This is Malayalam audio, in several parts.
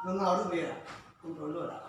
Nó ngao được về à? Không trốn luôn à?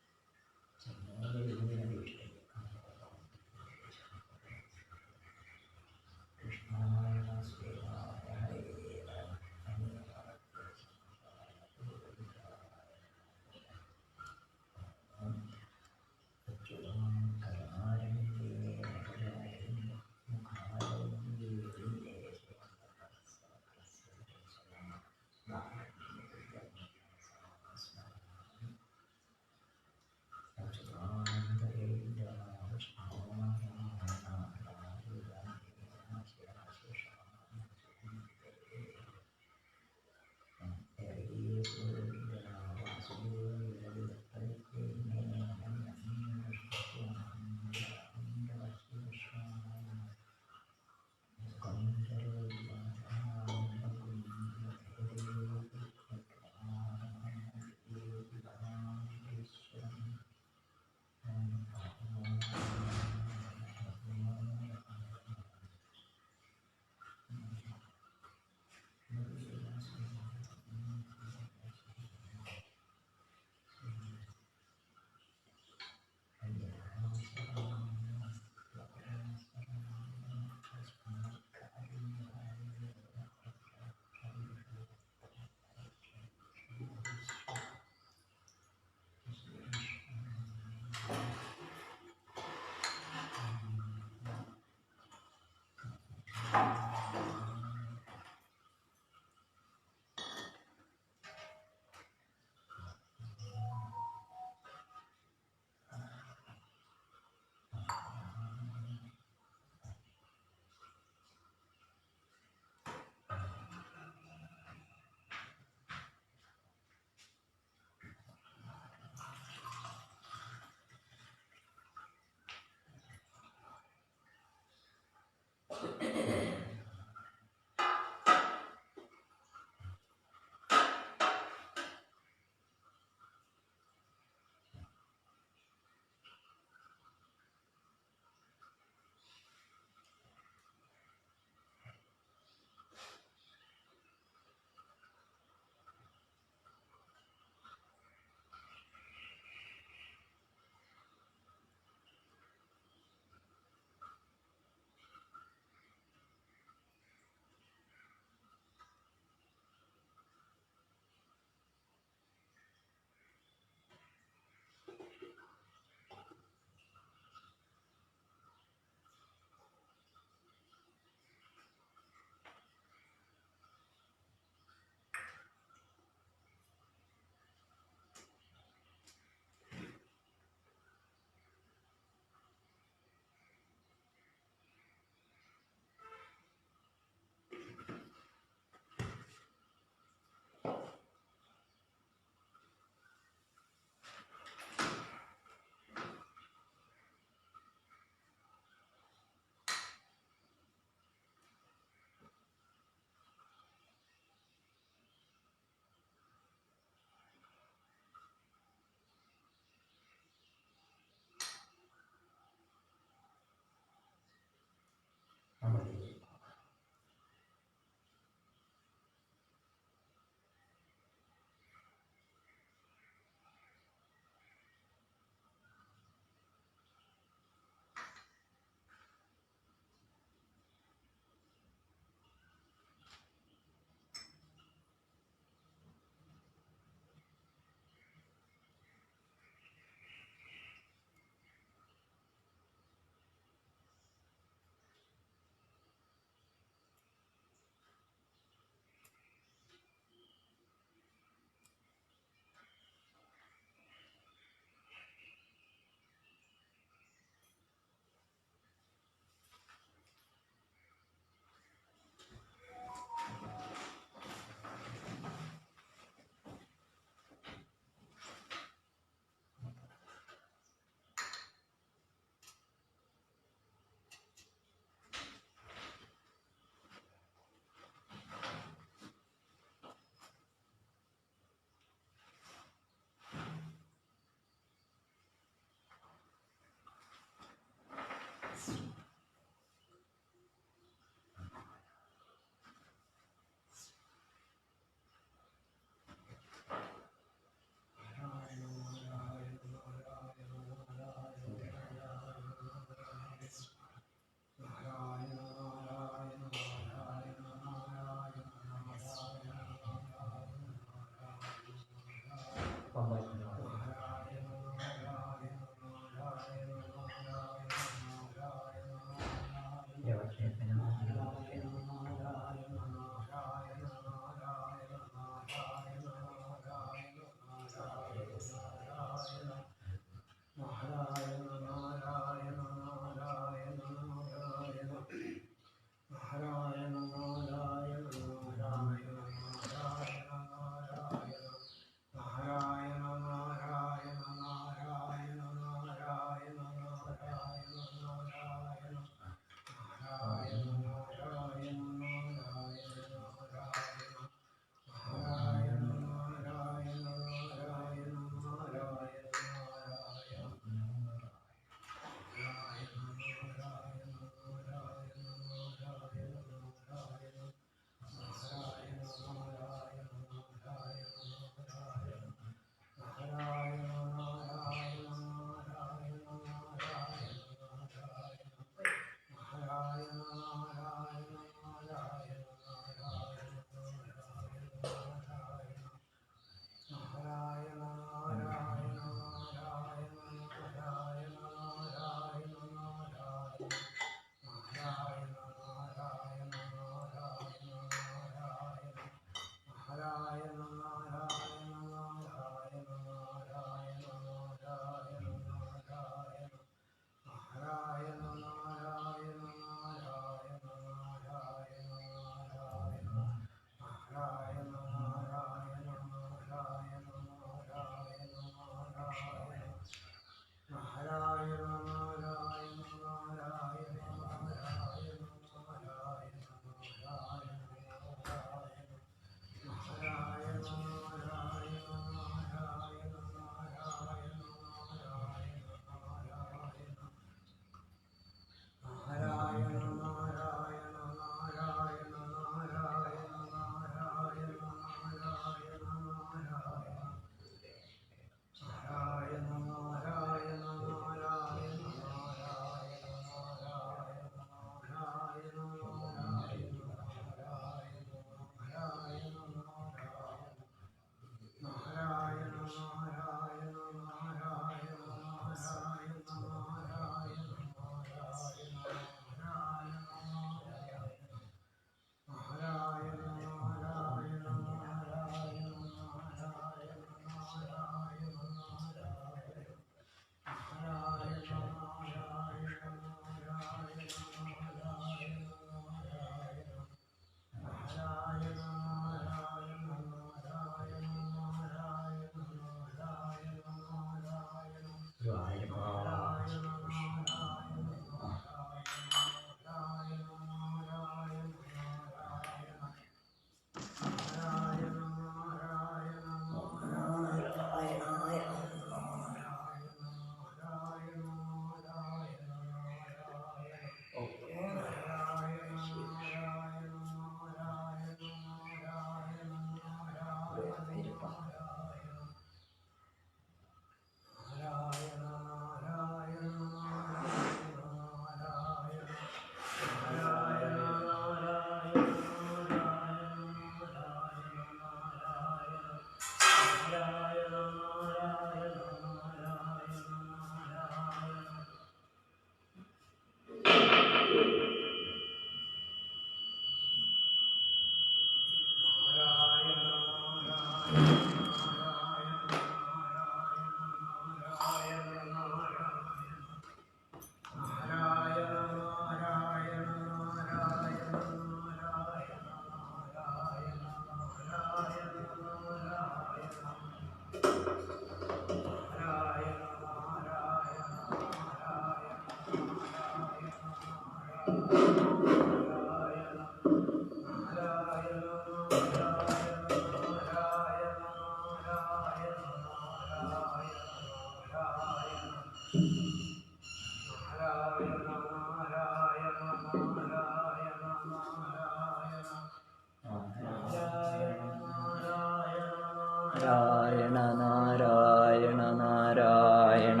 Narayana Narayana Narayana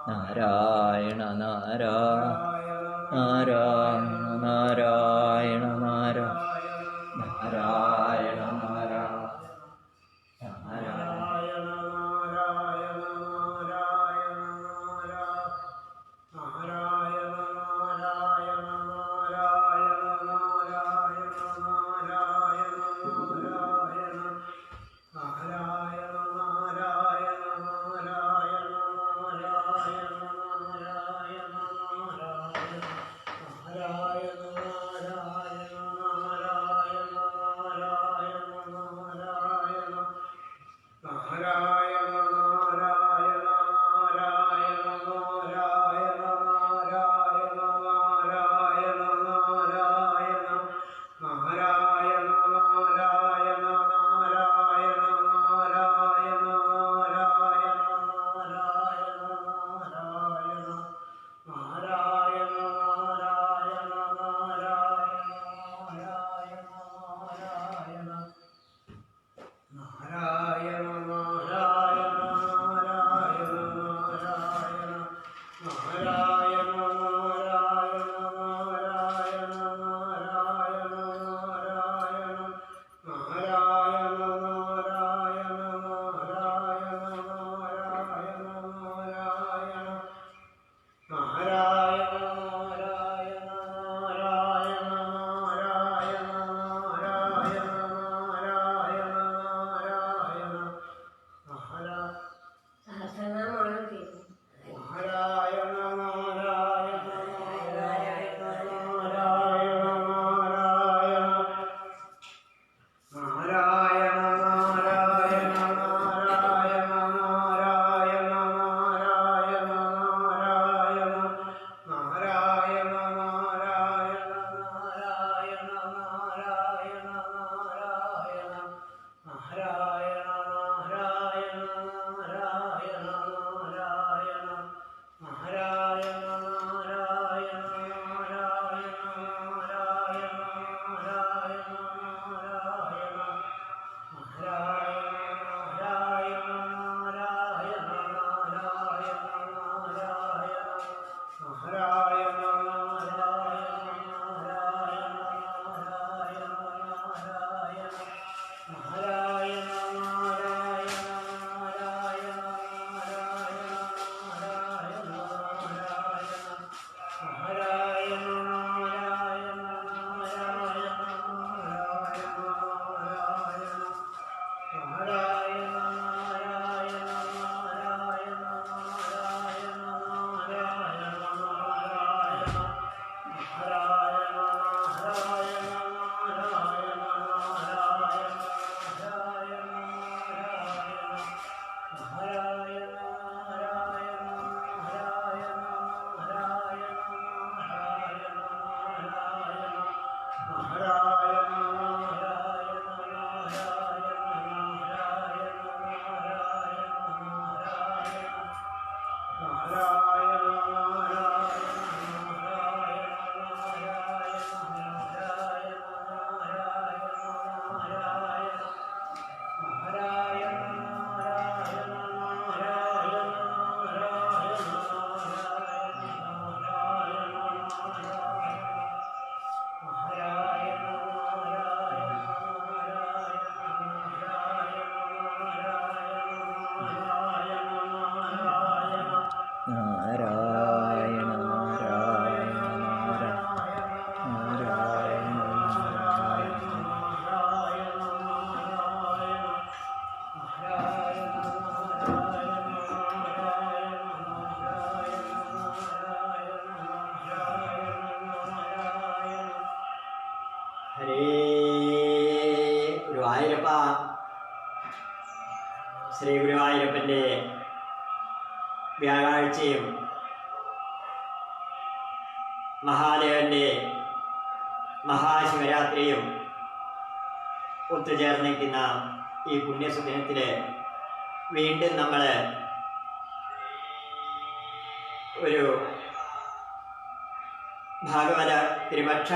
Narayana Narayana Narayana Narayana Narayana Shri ഗുരുവായൂരപ്പൻ്റെ വ്യാഴാഴ്ചയും മഹാദേവൻ്റെ മഹാശിവരാത്രിയും ഒത്തുചേർന്നിരിക്കുന്ന ഈ പുണ്യസുദിനത്തിൽ വീണ്ടും നമ്മൾ ഒരു ഭാഗവത തിരുപക്ഷ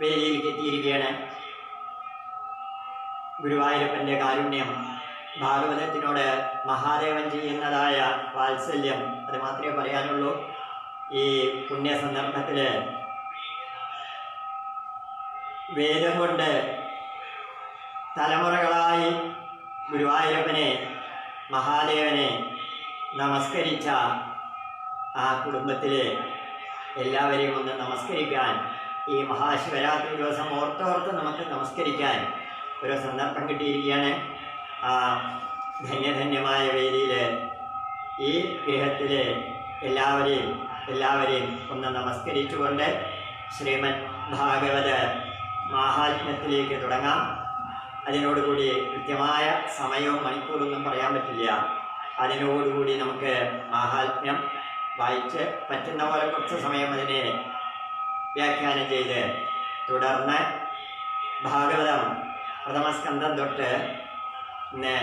വേദിയിലേക്ക് എത്തിയിരിക്കുകയാണ്. ഗുരുവായൂരപ്പൻ്റെ കാരുണ്യം, ഭാഗവതത്തിനോട് മഹാദേവൻ ചെയ്യുന്നതായ വാത്സല്യം, അത് മാത്രമേ പറയാനുള്ളൂ. ഈ പുണ്യ സന്ദർഭത്തിൽ വേദം കൊണ്ട് തലമുറകളായി ഗുരുവായൂരപ്പനെ, മഹാദേവനെ നമസ്കരിച്ച ആ കുടുംബത്തിലെ എല്ലാവരെയും ഒന്ന് നമസ്കരിക്കാൻ, ഈ മഹാശിവരാത്രി ദിവസം ഓർത്തോർത്ത് നമുക്ക് നമസ്കരിക്കാൻ ഒരു സന്ദർഭം കിട്ടിയിരിക്കുകയാണ്. ആ ധന്യധന്യമായ വേദിയിൽ ഈ ഗൃഹത്തിലെ എല്ലാവരെയും ഒന്ന് നമസ്കരിച്ചുകൊണ്ട് ശ്രീമദ് ഭാഗവത മാഹാത്മ്യത്തിലേക്ക് തുടങ്ങാം. അതിനോടുകൂടി കൃത്യമായ സമയവും മണിക്കൂറൊന്നും പറയാൻ പറ്റില്ല. അതിനോടുകൂടി നമുക്ക് മാഹാത്മ്യം വായിച്ച് പറ്റുന്ന പോലെ കുറച്ച് സമയം അതിനെ വ്യാഖ്യാനം ചെയ്ത് തുടർന്ന് ഭാഗവതം പ്രഥമസ്കന്ധം തൊട്ട് ഇന്ന്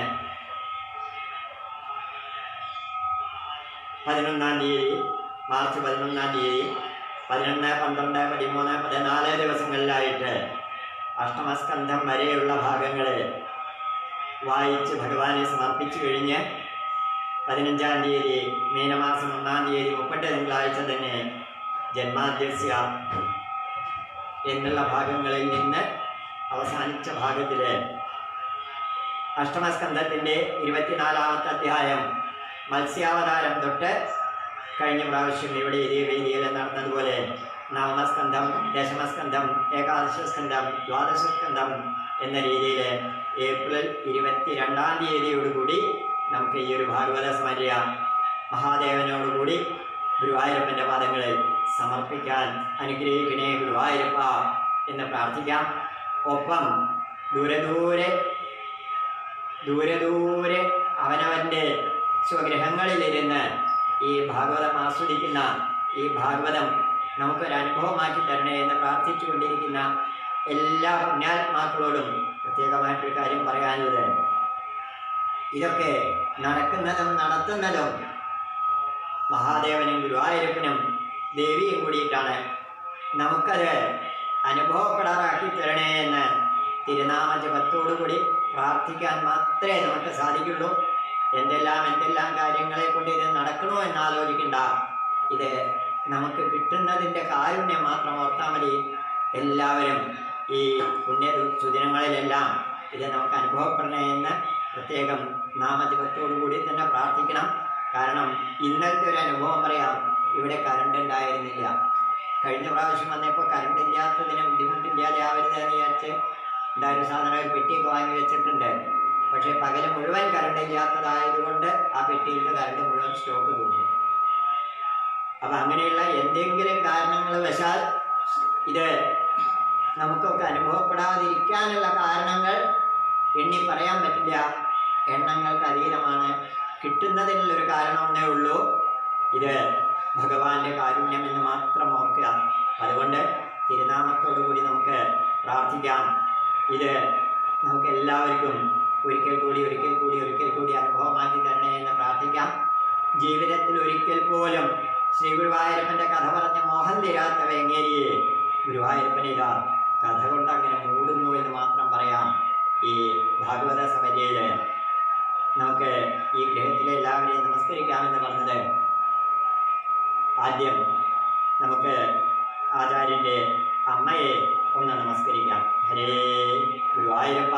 11-ാം തീയതി, മാർച്ച് 11-ാം തീയതി 11, 12, 13, 14 ദിവസങ്ങളിലായിട്ട് അഷ്ടമസ്കന്ധം വരെയുള്ള ഭാഗങ്ങൾ വായിച്ച് ഭഗവാനെ സമർപ്പിച്ചു കഴിഞ്ഞ് 15-ാം തീയതി മീനമാസം 1-ാം തീയതി 30 തിങ്കളാഴ്ച തന്നെ ജന്മാദ്യസ്യ എന്നുള്ള ഭാഗങ്ങളിൽ നിന്ന് അവസാനിച്ച ഭാഗത്തിൽ അഷ്ടമസ്കന്ധത്തിൻ്റെ 24-ാമത്തെ അധ്യായം മത്സ്യാവതാരം തൊട്ട് കഴിഞ്ഞ പ്രാവശ്യം ഇവിടെ ഇതേ വേദിയിൽ നടന്നതുപോലെ നവമസ്കന്ധം, ദശമസ്കന്ധം, ഏകാദശസ്കന്ധം, ദ്വാദശസ്കന്ധം എന്ന രീതിയിൽ ഏപ്രിൽ 22-ാം തീയതിയോടുകൂടി നമുക്ക് ഈ ഒരു ഭാഗവത സ്മര്യ മഹാദേവനോടുകൂടി ഗുരുവായൂരപ്പൻ്റെ പാദങ്ങളിൽ സമർപ്പിക്കാൻ അനുഗ്രഹിക്കണേ ഗുരുവായൂരപ്പ എന്ന് പ്രാർത്ഥിക്കാം. ഒപ്പം ദൂരെ അവനവൻ്റെ സ്വഗൃഹങ്ങളിലിരുന്ന് ഈ ഭാഗവതം ആസ്വദിക്കുന്ന, ഈ ഭാഗവതം നമുക്കൊരനുഭവമാക്കി തരണേ എന്ന് പ്രാർത്ഥിച്ചുകൊണ്ടിരിക്കുന്ന എല്ലാ പുണ്യാത്മാക്കളോടും പ്രത്യേകമായിട്ടൊരു കാര്യം പറയാനുള്ളത്, ഇതൊക്കെ നടക്കുന്നതും നടത്തുന്നതും മഹാദേവനും ഗുരുവായൂരപ്പനും ദേവിയും കൂടിയിട്ടാണ്. നമുക്കത് അനുഭവപ്പെടാറാക്കി തരണേ എന്ന് തിരുനാമ ജപത്തോടുകൂടി പ്രാർത്ഥിക്കാൻ മാത്രമേ നമുക്ക് സാധിക്കുള്ളൂ. എന്തെല്ലാം കാര്യങ്ങളെ കൊണ്ട് ഇത് നടക്കണോ എന്നാലോചിക്കണ്ട. ഇത് നമുക്ക് കിട്ടുന്നതിൻ്റെ കാരുണ്യം മാത്രം ഓർത്താൽ മതി. എല്ലാവരും ഈ പുണ്യ സുദിനങ്ങളിലെല്ലാം ഇത് നമുക്ക് അനുഭവപ്പെടണേ എന്ന് പ്രത്യേകം നാമജപത്തോടുകൂടി തന്നെ പ്രാർത്ഥിക്കണം. കാരണം ഇന്നത്തെ ഒരു അനുഭവം പറയാം. ഇവിടെ കറണ്ട് ഉണ്ടായിരുന്നില്ല. കഴിഞ്ഞ പ്രാവശ്യം വന്നപ്പോൾ കറണ്ട് ഇല്ലാത്തതിന് ബുദ്ധിമുട്ടില്ലാതെ ആവരുതെന്ന് വിചാരിച്ച് എന്തായാലും സാധനം ഒരു പെട്ടിയൊക്കെ വാങ്ങി വെച്ചിട്ടുണ്ട്. പക്ഷേ പകല് മുഴുവൻ കറണ്ട് ഇല്ലാത്തതായതുകൊണ്ട് ആ പെട്ടിയിലത്തെ കറണ്ട് മുഴുവൻ സ്റ്റോക്ക് തോന്നും. അപ്പം അങ്ങനെയുള്ള എന്തെങ്കിലും കാരണങ്ങൾ വശാൽ ഇത് നമുക്കൊക്കെ അനുഭവപ്പെടാതിരിക്കാനുള്ള കാരണങ്ങൾ എണ്ണി പറയാൻ പറ്റില്ല. എണ്ണങ്ങൾക്ക് അതീതമാണ്. കിട്ടുന്നതിനുള്ളൊരു കാരണമൊന്നേ ഉള്ളൂ. ഇത് ഭഗവാന്റെ കാരുണ്യം എന്ന് മാത്രം ഓർക്കുക. അതുകൊണ്ട് തിരുനാമത്തോടു കൂടി നമുക്ക് പ്രാർത്ഥിക്കാം. ഇത് നമുക്ക് എല്ലാവർക്കും ഒരിക്കൽ കൂടി അനുഭവമാക്കി തരണേ എന്ന് പ്രാർത്ഥിക്കാം. ജീവിതത്തിൽ ഒരിക്കൽ പോലും ശ്രീ ഗുരുവായൂരപ്പൻ്റെ കഥ പറഞ്ഞ് മോഹം തീരാത്ത വേങ്ങേരിയെ ഗുരുവായൂരപ്പൻ ഇതാ കഥ കൊണ്ട് അങ്ങനെ മൂടുന്നു എന്ന് മാത്രം പറയാം. ഈ ഭാഗവത സഭയിൽ നമുക്ക് ഈ ഗ്രഹത്തിലെ എല്ലാവരെയും നമസ്കരിക്കാമെന്ന് പറഞ്ഞത്, ആദ്യം നമുക്ക് ആചാര്യൻ്റെ അമ്മയെ ഒന്ന് നമസ്കരിക്കാം. ഹരേ ഗുരുവായൂരപ്പ.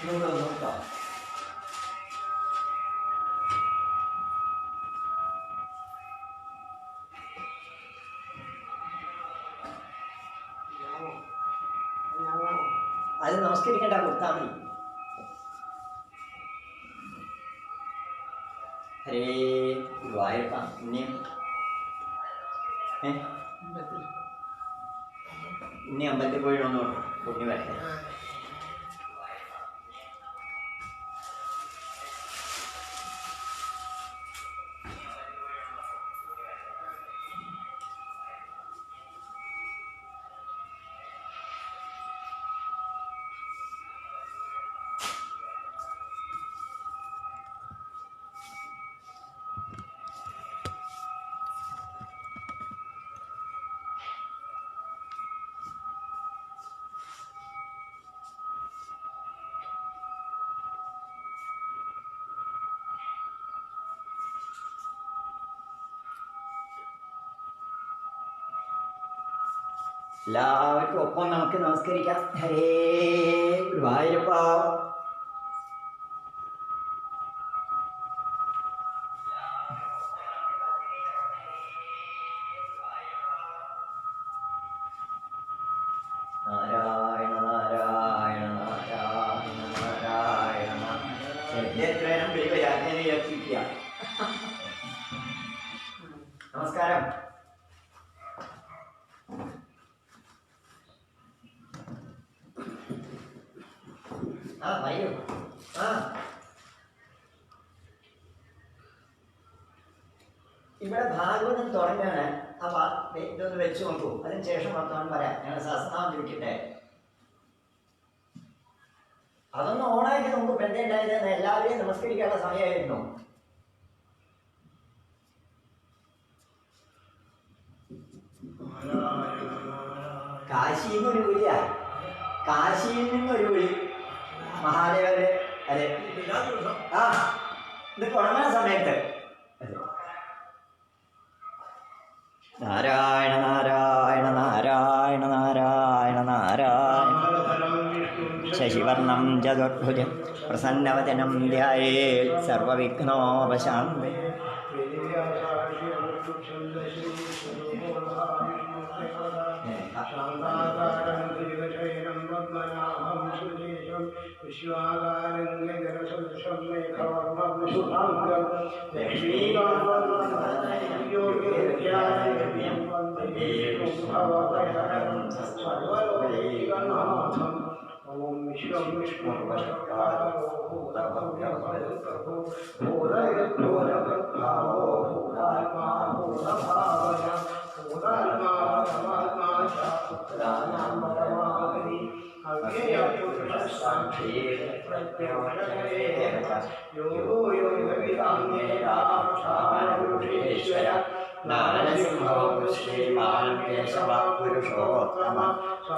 നോക്കാം. അത് നമസ്കരിക്കണ്ട, കൊടുത്താൽ മതി. ഹരേ ഗുരുവായൂരപ്പ. ഇനിയും ഇനി അമ്പലത്തിൽ പോയി വന്നോട്ടെ, പുണ്യ വരട്ടെ. എല്ലാവർക്കും ഒപ്പം നമുക്ക് നമസ്കരിക്കാം. ഹരേ ഗുരുവായൂരപ്പ. നാരായണ നാരായണ നാരായണ നാരായണ. എത്രയും ദൈവയാജ്ഞനെ രക്ഷിക്കുക. നമസ്കാരം. ഇവിടെ ഭാഗവതം തുടങ്ങാണ്. ആ ഇതൊന്ന് വെച്ച് നോക്കൂ, അതിന് ശേഷം വർത്തമാനം പറയാം. ഞങ്ങൾ സഹസ്രനാമം വിളിക്കട്ടെ. അതൊന്ന് ഓണാക്കി നമുക്ക് ബന്ധമുണ്ടായത് എല്ലാവരെയും നമസ്കരിക്കാനുള്ള സമയമായിരുന്നു. കാശിയിൽ നിന്നൊരു വിളിയാ, കാശിയിൽ നിന്നൊരു വിളി. മഹാദേവന്റെ അതെ ആ ഇത് തുടങ്ങുന്ന സമയത്ത് നാരായണ നാരായണ നാരായണ നാരായണ നാരായണ. ശശിവർണം ചതുർഭുജം പ്രസന്നവദനം ധ്യായേത് സർവവിഘ്നോപശാന്തയേ.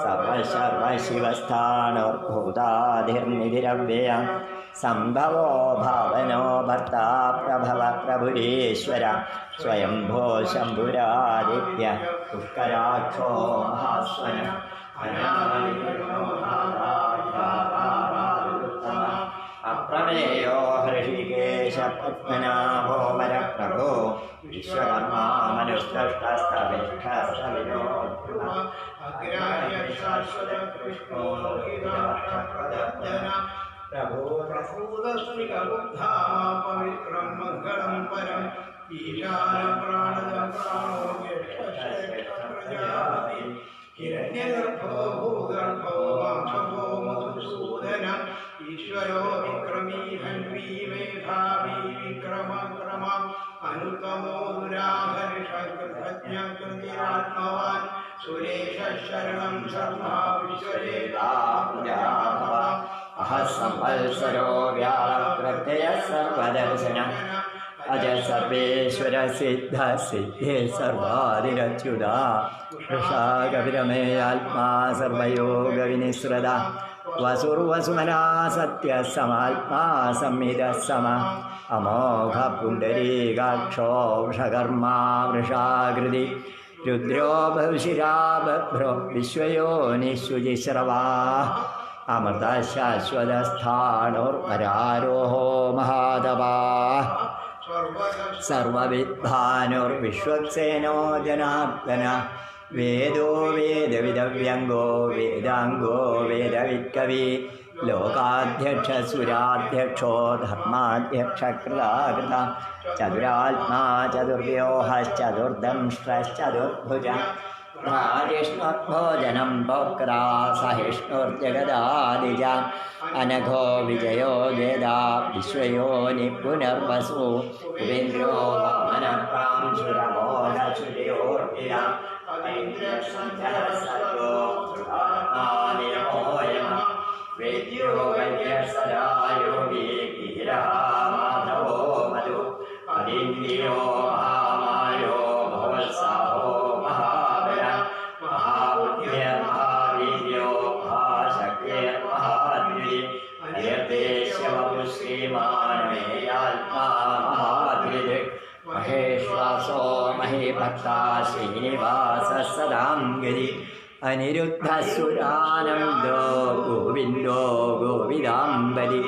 സർവശിവസ്ഥാണുർഭൂതാധിർനിധിരവ്യയം സംഭവോ ഭാവനോ ഭർത്താ പ്രഭവ പ്രഭുരീശ്വര സ്വയംഭോ ശംഭുരാദിത്യ പുഷ്കരാക്ഷോ മഹാസ്വന അപ്രമേയോ ഹൃഷികേശ പത്മനാഭോ വരപ്രഭോ വിശ്വകർമാ മനുഷ്ഠസ്ഥവിഷ്ഠസ്ഥവിനോ പവിത്രം മംഗളം പരം ഈശാന പ്രാണദം പ്രാണോ പ്രജാപതി ഹിരണ്യഗർഭോ ഭൂഗർഭോ മാംസഭോ മധുസൂദന ഈശ്വരോ വിക്രമീ ഹൻവീ മേധാവീ വിക്രമക്രമ അനുത്തമോ ദുരാഹരിഷകൃതജ്ഞകൃതിരാത്മവാൻ സുരേഷ ശരണം ശർമാ വിശ്വരേതാ അഹസംവത്സരോ വ്യാളപ്രത്യയ സർവദർശന അജ സർവേശ്വര സിദ്ധ സിദ്ധേ സർവാദിരച്യുത ഋഷാകവിരമേയാത്മാ സർവയോഗ വിനിസൃത വസുർവസുമനാ സത്യസമാത്മാ സംഹിത സമ അമോഘ പുണ്ഡരീകാക്ഷോ വൃഷകർമാ വൃഷാകൃതി രുദ്രോ ബഹുശിരാ ബഭ്രോ വിശ്വയോനിശുചിശ്രവാ അമൃതശാശ്വതസ്ഥാണുർവരാരോഹോ മഹാതപാഃ സർവവിദ്വാനുർവിശ്വക്സേനോ ജനാർദ്ദന വേദോ വേദവിദവ്യംഗോ വേദാംഗോ വേദവിത്കവി ലോകാധ്യക്ഷസുരാധ്യക്ഷോ ധർമാധ്യക്ഷകൃതാകൃത ചതുരാത്മാ ചതുർവ്യൂഹശ്ചതുർദംഷ്ട്രശ്ചതുർഭുജ ജിഷ്ണുർഭോജനം ഭോക്താ സഹിഷ്ണുർജഗദാദിജ അനഘോ വിജയോ ജേതാ വിശ്വയോനി പുനർവസു ഉപേന്ദ്രോ വാമനപ്രാംശുരമോഹസുരയോർമില വേദ്യോ വൈദ്യസദായോഗി ഗീരഃ മാധവോ മധു അദിന്ദ്രിയോ മഹാമായോ ഭവത്സാഹോ മഹാബല മഹാബുദ്ധിർമഹാവീര്യോ മഹാശക്തിർമഹാദ്വിരി അയർദേശവപുശ്രീമാനമേയാത്മാ മഹാദ്വിദ് മഹേശ്വാസോ മഹീഭക്താ ശ്രീനിവാസ സദാം ഗതി അനിരുദ്ധസുരാനന്ദോ ഗോവിന്ദോ ഗോവിദാംബരി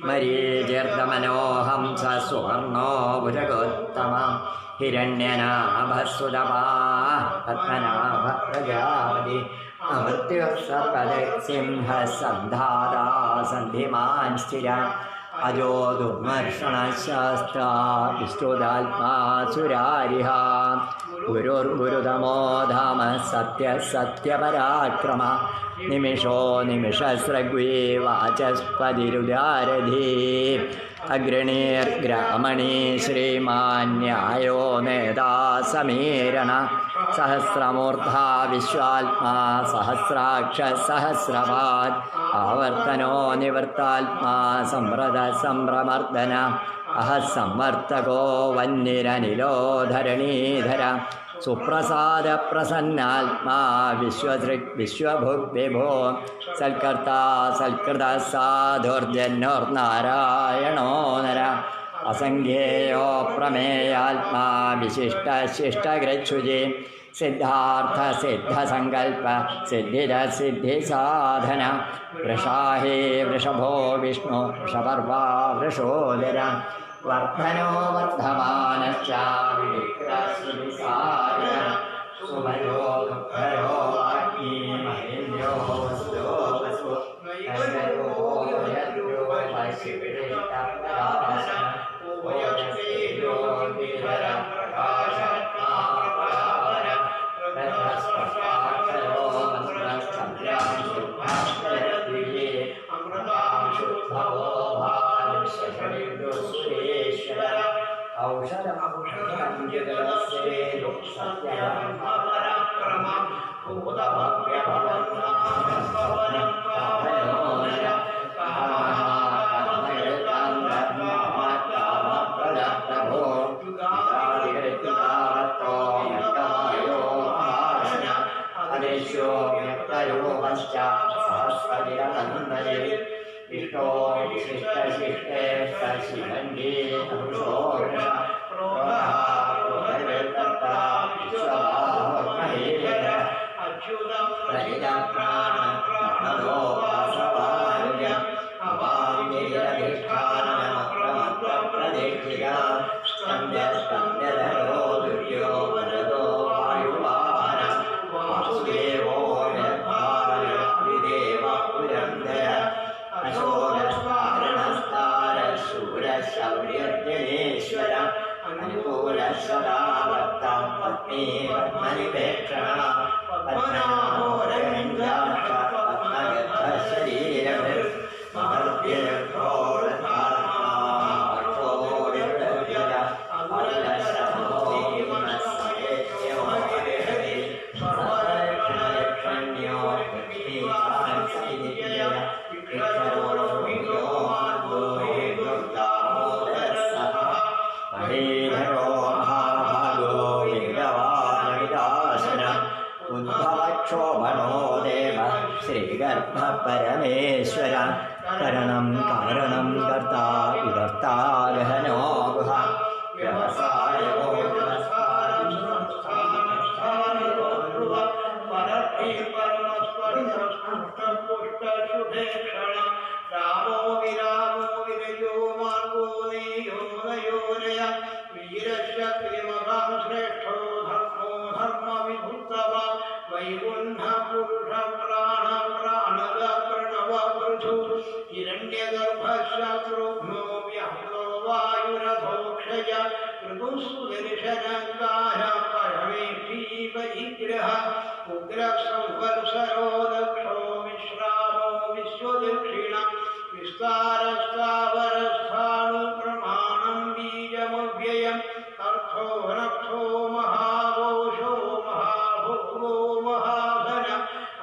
മരീചിർദമനോഹംസ സുവർണോ ഭുജഗോത്തമ ഹിരണ്യനാഭസുതപാ പത്മനാഭ പ്രജാപതി അമൃത്യുഃ സർവദസിംഹ സന്ധാതാ സന്ധിമാൻ സ്ഥിര അജോ ദുർമർഷണശാസ്ത്ര വിശ്രുതാത്മാ സുരാരിഹ ഗുരുർഗുരുതമോ ധാമ സത്യ സത്യപരാക്രമ നിമിഷോ നിമിഷസ്രഗ്വേ വാചസ്പതിരുദാരധീ അഗ്രണീർഗ്രാമണീ ശ്രീമാന്യായോ നേതാ സമീരണ സഹസ്രമൂർധാ വിശ്വാത്മാ സഹസ്രാക്ഷ സഹസ്രപാദ് ആവർത്തനോ നിവൃത്താത്മാ സംവ്രത സംഭ്രമർദ്ദന അഹ സംവർത്തകോ വന്യരനിലോ ധരണീധര സുപ്രസാദ പ്രസന്നാത്മാ വിശ്വദൃക് വിശ്വഭുഗ് വിഭോ സൽക്കർത്താ സൽകൃത സാധുർജന്യോർനാരായണോ നര അസംഖ്യേയോ പ്രമേയാത്മാ വിശിഷ്ട ശിഷ്ടഗൃച്ഛുജി സിദ്ധാർത്ഥ സിദ്ധസങ്കൽപ്പ സിദ്ധിര സിദ്ധിസാധന വൃഷാഹേ വൃഷഭോ വിഷ്ണു വൃഷപർവാ വൃഷോദര വർദ്ധനോ വർദ്ധമാനശ്ച വിവിക്രസുവിസാര സുമയോ ദുഃഖയോ വാഗ്മീ മഹേന്ദ്രോ വസുദോ വസു നൈകയോ യദ്യോ വശിവിഷ്ടപ്രകാശന ഓയസ്തേജോ വിഹര പ്രകാശാത്മാപരാവര രഥസ്പഷ്ടാക്ഷരോ മന്ത്രശ്ചന്ദ്രാംശുഭാസ്കരദ്വിജേ അമൃതാംശുദ്ധവോ ഭാനുശരീരോ സുരേശ്വര ഔഷധം ജഗതസ്യേ സത്യം പരാക്രമം ഭൂതഭവ്യഭവന്നാഭവനം പാവനോനര കാമപ്രദപ്രഭോ യുഗാദികൃതാവത്തോ യജ്ഞമായോ മഹാശന അദേശോ വ്യക്തയോ പശ്ച സഹസ്രവിരനന്ദനേ വിഷ്ണോ ശിഷ്ടശിഷ്ടേഷ്ട ശിവന്യേ പുരുഷോഷ ക്രോധാ വിശ്വമഹേര പ്രഹിതപ്രാണോ വാസവാനുജ അവാമ്യധിഷ്ഠാനമക്രമത്വപ്രദീക്ഷിക സ്കന്ദസ്കന്ദധരോ ദുര്യോ വരദോ വായുവാന വാസുദേവോ യദ്ഭാരവിദേവ പുരന്ദര അശോകസ്താരണസ്താരശൂരശൗര്യജനേശ്വര അനുകൂലസ്വദാവത്തം പത്നീ പത്മനിപേക്ഷണ പത്മനാഭോരവിന്ദാക്ഷ പത്മഗദ്ധശരീരഭിർ മഹർഭ്യഘോരധാർമാർഷോരുടവിര സർവരക്ഷണ്യോ മഹേധരോ മഹാഭാഗോ വേഗവാനവിദാസന ഉദ്ഭവക്ഷോഭണോ ദേവ ശ്രീഗർഭ പരമേശ്വര കരണം കാരണം കർത്താ വികർത്താ ഗഹനോ ഗുഹ വ്യവസായോ പരമസ്പർശുഭേ धर्मविभुत्तम वैकुण्ठपुरुषप्राणप्राणद प्रणवपृथु हिरण्यगर्भशत्रुघ्नो व्याप्तो वायुरथोक्षय ऋतुसुदर्शनकार परमेष्ठी परिग्रह उग्रसंवत्सरो दक्षो विश्रामो विश्वदक्षिणा विस्तारस्तावरस्थाणुप्रमाणं बीजमव्ययम् अर्थो रक्षो महाघोषो महाभोगो महाधन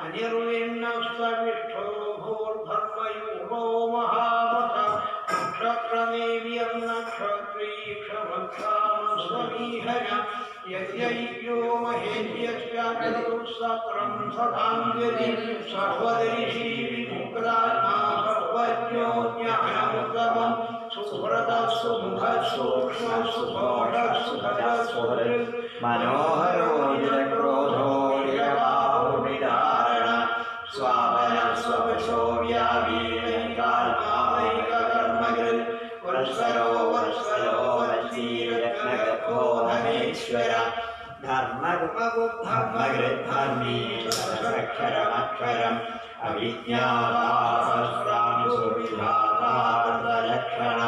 अनिर्विण्णस्तविष्ठो भूर्धर्मयूपो महामथ नक्षत्रमेव्यं नक्षत्रीक्षमक्षामस्वमीहन यज्ञैक्यो महेन्द्यश्चाक्रं सदाङ्गति सर्वदर्शी विमुक्तात्मा सर्वज्ञो ज्ञानमुत्तमं सुव्रतः सुमुखः सूक्ष्मः सुघोषः सुखदः सुहृत् मनोहरो निरक्रोधो निरबाहुविदारण स्वामनः स्ववशो व्यावीरैकात्मावैककर्मकृत् वर्षरो वत्सीरत्नगर्भो धनेश्वर धर्मकृद्धर्मी सहस्रक्षरमक्षरम् अविज्ञातासहस्रांशुविधातावृतलक्षण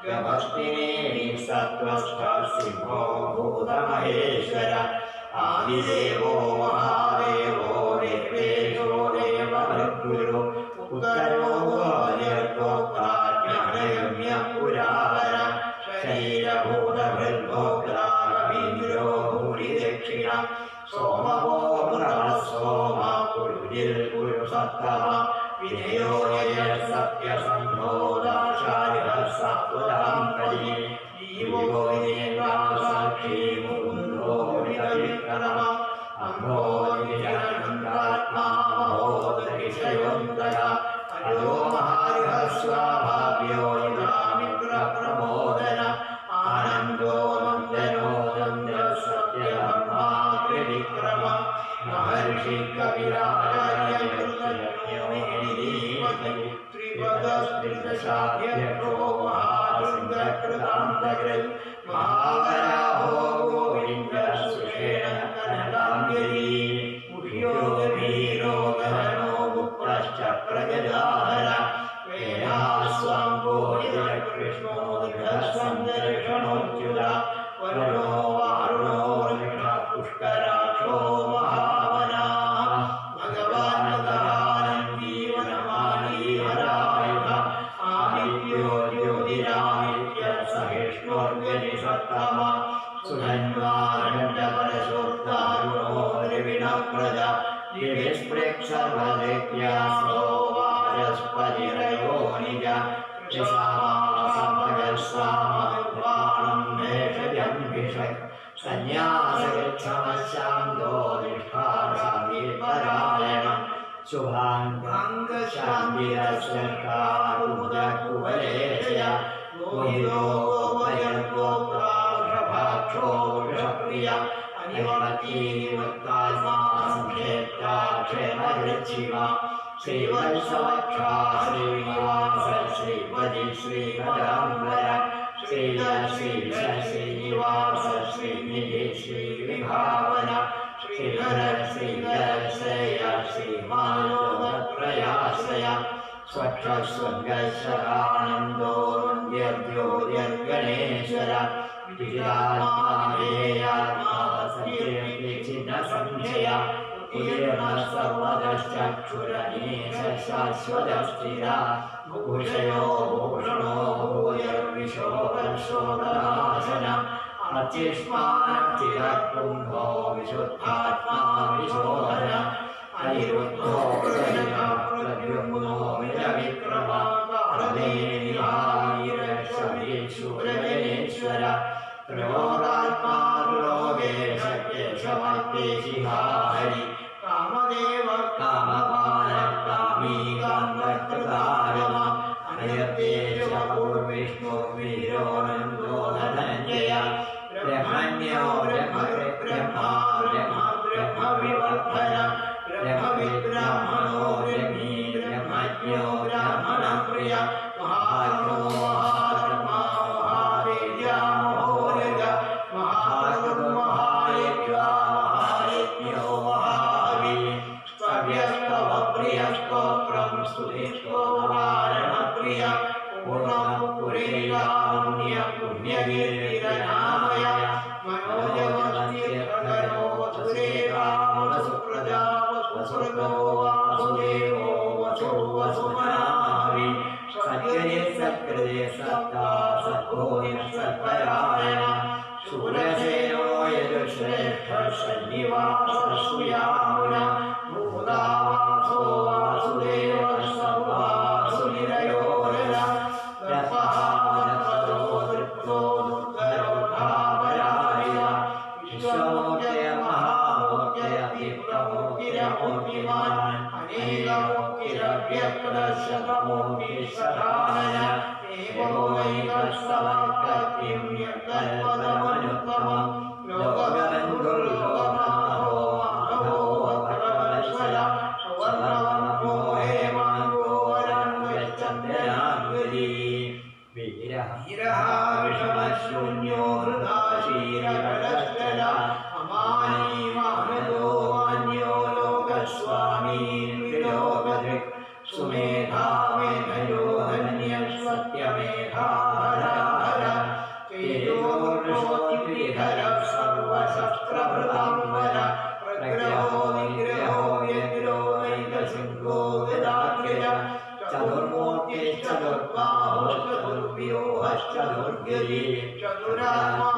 गभस्तिनेमि सत्त्वस्थसिंहो भूतमहेश्वर आदिदेवो महादेवो निर्वेशो देवमद्गुरु उत्तरो निर्गोक्ता ज्ञानगम्य पुरावर शरीरभूतभृद्भोक्ता रवीन्द्रो भूरिदक्षिण सोमवो पुरः सोमा पुरुषिर्पुरुषत्तः विनयो यः सत्यसन्धो दाशारिः सत्वदाम्बरी जीवो साक्षी मुकुन्दो विक्रम अम्भो निरनन्दात्मा महोदरिशयोऽन्तः अयो महारिः स्वाभाव्यो निरामित्रप्रमोदन आनन्दो नन्दनो नन्दः सत्यधर्मा त्रिविक्रम महर्षि कविराचार्य त्रिपदस्त्रिदशाध्यक्षो महादुर्गकृतान्तकृत् महावराहो गोविन्दः सुषेण कनकाङ्गिरी मुह्यो गभीरो गहनो गुप्तश्च प्रगदाहर वेदास्वाम्बो कृष्णो दर्शनोच्युत वरुणो वारुणो वृषः पुष्कराक्षो महावना भगवान् गदानन्दी वनमाली हरायुध आदित्यो ज्योतिरादित्य सहिष्णुर्गनिषत्तम सुधन्वारण्यपरशोक्तारुणो द्रविणप्रजा दिविस्प्रेक्षर्वदेत्यासो वाचस्पतिरयो निज समगस्सामयुपाणं भेषजन्भिषक् सन्न्यासगच्छमशान्दो निष्ठासामीपरायणं शुभाङ्गशान्तिरस्यर्कारुदकुवलेशय गोहिरो गोभयर्गोप्राक्षभाक्षो वृषप्रिय अनिवर्तीवक्तात्मा संक्षेप्ता क्षेमवृच्छिवा श्रीवत्सवक्षा श्रीनिवास श्रीपति श्रीमदाम्बर श्रीनिवास श्रीनिधि श्रीविभावन श्रीधर श्रीधरशय श्रीमानोदप्रयाश्रय स्वच्छस्वर्गशरानन्दो वन्द्योर्गणेश्वर विजितात्मा वेयात्मा सत्येचिन्न संशय उदीर्ण सर्वदश्चक्षुरनीश शाश्वतस्थिरा भूषयो भूषणो भूयर्विशोकर्षोदनाशन अर्चिष्मानर्चितकुम्भो विशुद्धात्मा विशोधन अनिरुद्धो प्रद्युम्नो मिलविक्रम कालदेवीशूरगणेश्वर प्रयोगात्मा प्रलोभेश केशवद्देशिहाहरि कामदेव कामपाल कामी कामकृतारम अनयतेश पूर्विष्णु वीरो नन्दो धनञ्जय ब्रह्मण्यो ब्रह्मा विवर्धन ब्रह्मविद्ब्राह्मणो ब्रह्मी ब्रह्मज्ञो ब्राह्मणप्रिय महात्मो महात्मा महावेद्या महोरग महाकृतो महायज्ञा प्रिय पूर्णपुरेकाम्य पुण्यकीर्तिरनामय मनोजवस्तिर्भगनो सुरेवावसुप्रजा वसुप्रदो वासुदेवो वसु वसुमनाभि सद्गरे सत्कृते सत्ता सद्भूति सत्परायण शूरसेनो यजुश्रेष्ठ सन्निवासस्तुयामुन भूतावासो वासुदेव सर्वासुनिरयोरन दर्पहावनपदो तृप्तो दुर्धरोधापरारिण विश्वमूर्तय महामूर्तयतिप्रमूर्तिरमूर्तिमान् अनेकमूर्तिरव्यक्तशतमूर्तिसधानय एवो वैकस्तवक्तिं यत्तत्पदमनुत्तमम् लोकबन्धुर्लोकमाहो माधवो भगवत्स्वय सुवर्णवन्तो हेमाङ्गो वरङ्गश्चन्द्रयाङ्गदी वीरः विषमशून्यो हृदाशीरकलश्चल अमानी मानदो मान्यो लोकस्वामी विलोकदृक् सुमेधा मेधयो धन्यः सत्यमेधाहर तेजोर्षोतिधरः सर्वशस्त्रभृताम्बर प्रग्रहो निग्रहो व्यग्रो नैकशृङ्गो गदाग्र्य चतुर्मूर्तिश्चतुर्बाहुश्चतुर्व्यूहश्चतुर्गिरि चतुरात्मा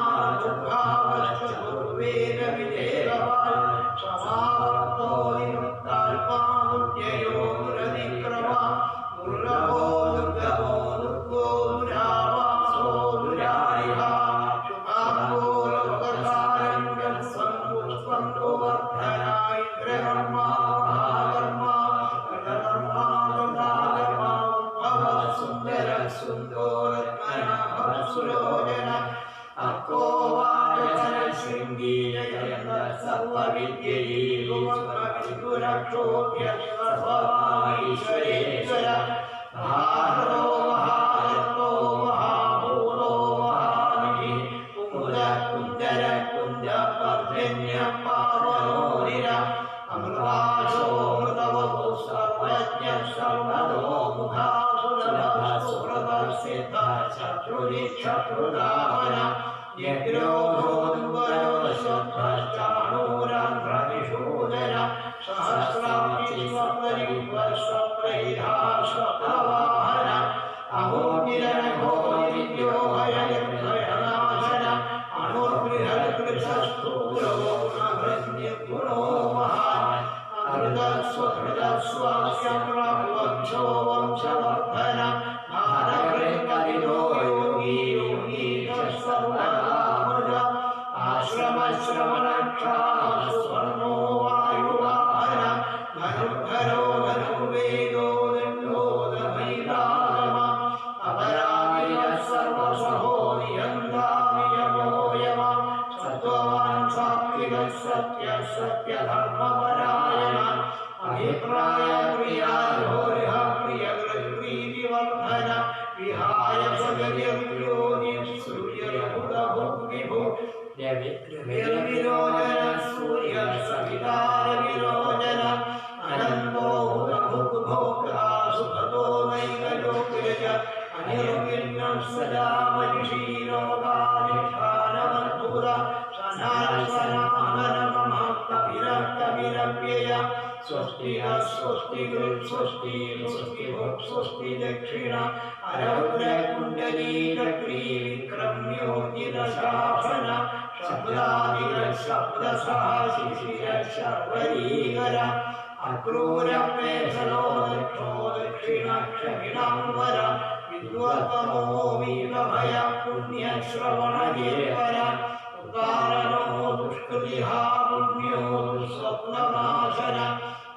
चतुर्भावश्चतुर्वेदविदेहवान् समावर्तो निवृत्तात्मा दुर्जयो दुरधिक्रमा दुर्लभो दुर्गमो दुर्गो दुरावासो दुरारिहा शुभाङ्गो लोककारण्यः सन्तुष्टो वर्धना इन्द्रकर्मा महाकर्मा कृतकर्मा कृताकर्मा उद्भवः सुन्दरः सुन्दोरत्मनः सुलोचन अको वाचन शृङ्गी जयन्तः सर्वविद्यैः सुरक्षोभ्य सर्वईश्वरेश्वर महारो महारतो महाभूतो महानिः कुमुद कुन्दर कुन्द पर्जन्य पावनोरिर अमृताशो मृतवतु सर्वज्ञः सर्वतो मुखासुरः सुव्रतः सिद्धः शत्रुजिच्छत्रुरामन यज्ञोधो दुर्गयो शब्दश्चाणूरन्ध्रनिषूदन सहस्राक्षिस्वप्रयुक्तस्वप्रैधास्वप्रवाहन अहोनिरघो नित्योभयनिर्भयनाशन अणुर्बृहत्कृशस्थूलो नभृन्यगुणो महान् अमृतस्वहृदस्वास्य प्रभुवंशो वंशवर्धन भारकृतविदो योगी योगी सर्वदामृत आश्रमश्रवणक्षास्वर्णो वायुवाहन धनुर्धरो धनुर्वेदो दण्डोदमैलागम अपराजितः सर्वसहो नियन्तामि यमो यम सत्त्ववान् सात्विकः सत्यः सत्यधर्मपरायण अभिप्राय प्रियायोरिह प्रियकृत्प्रीतिवर्धन विहाय सगतिर्योनिः सूर्यबुधभुग्विभु निर्विरोचन सूर्यः सवितारविरोचन अनन्तो भुग्भोक्ता सुखतो नैकलोक्यज अनिर्विण्णः सदा मनिषी लोकाधिष्ठानमद्भुत सनातनमः कविरः कविरव्यय स्वस्तिः स्वस्तिकृत् स्वस्ति स्वस्तिभुक् स्वस्ति दक्षिण अरौद्रकुण्डलीचक्रीविक्रम्योर्जितशासन शब्दादिग्रः शब्दसः शिशिरशर्वरीकर अक्रूरप्रेषणो दक्षो दक्षिणक्षमिणाम्बर विद्वत्तमो वीरभय पुण्यश्रवणगेवर उदारणो दुष्कृतिः पुण्यो दुःस्वप्ननाशन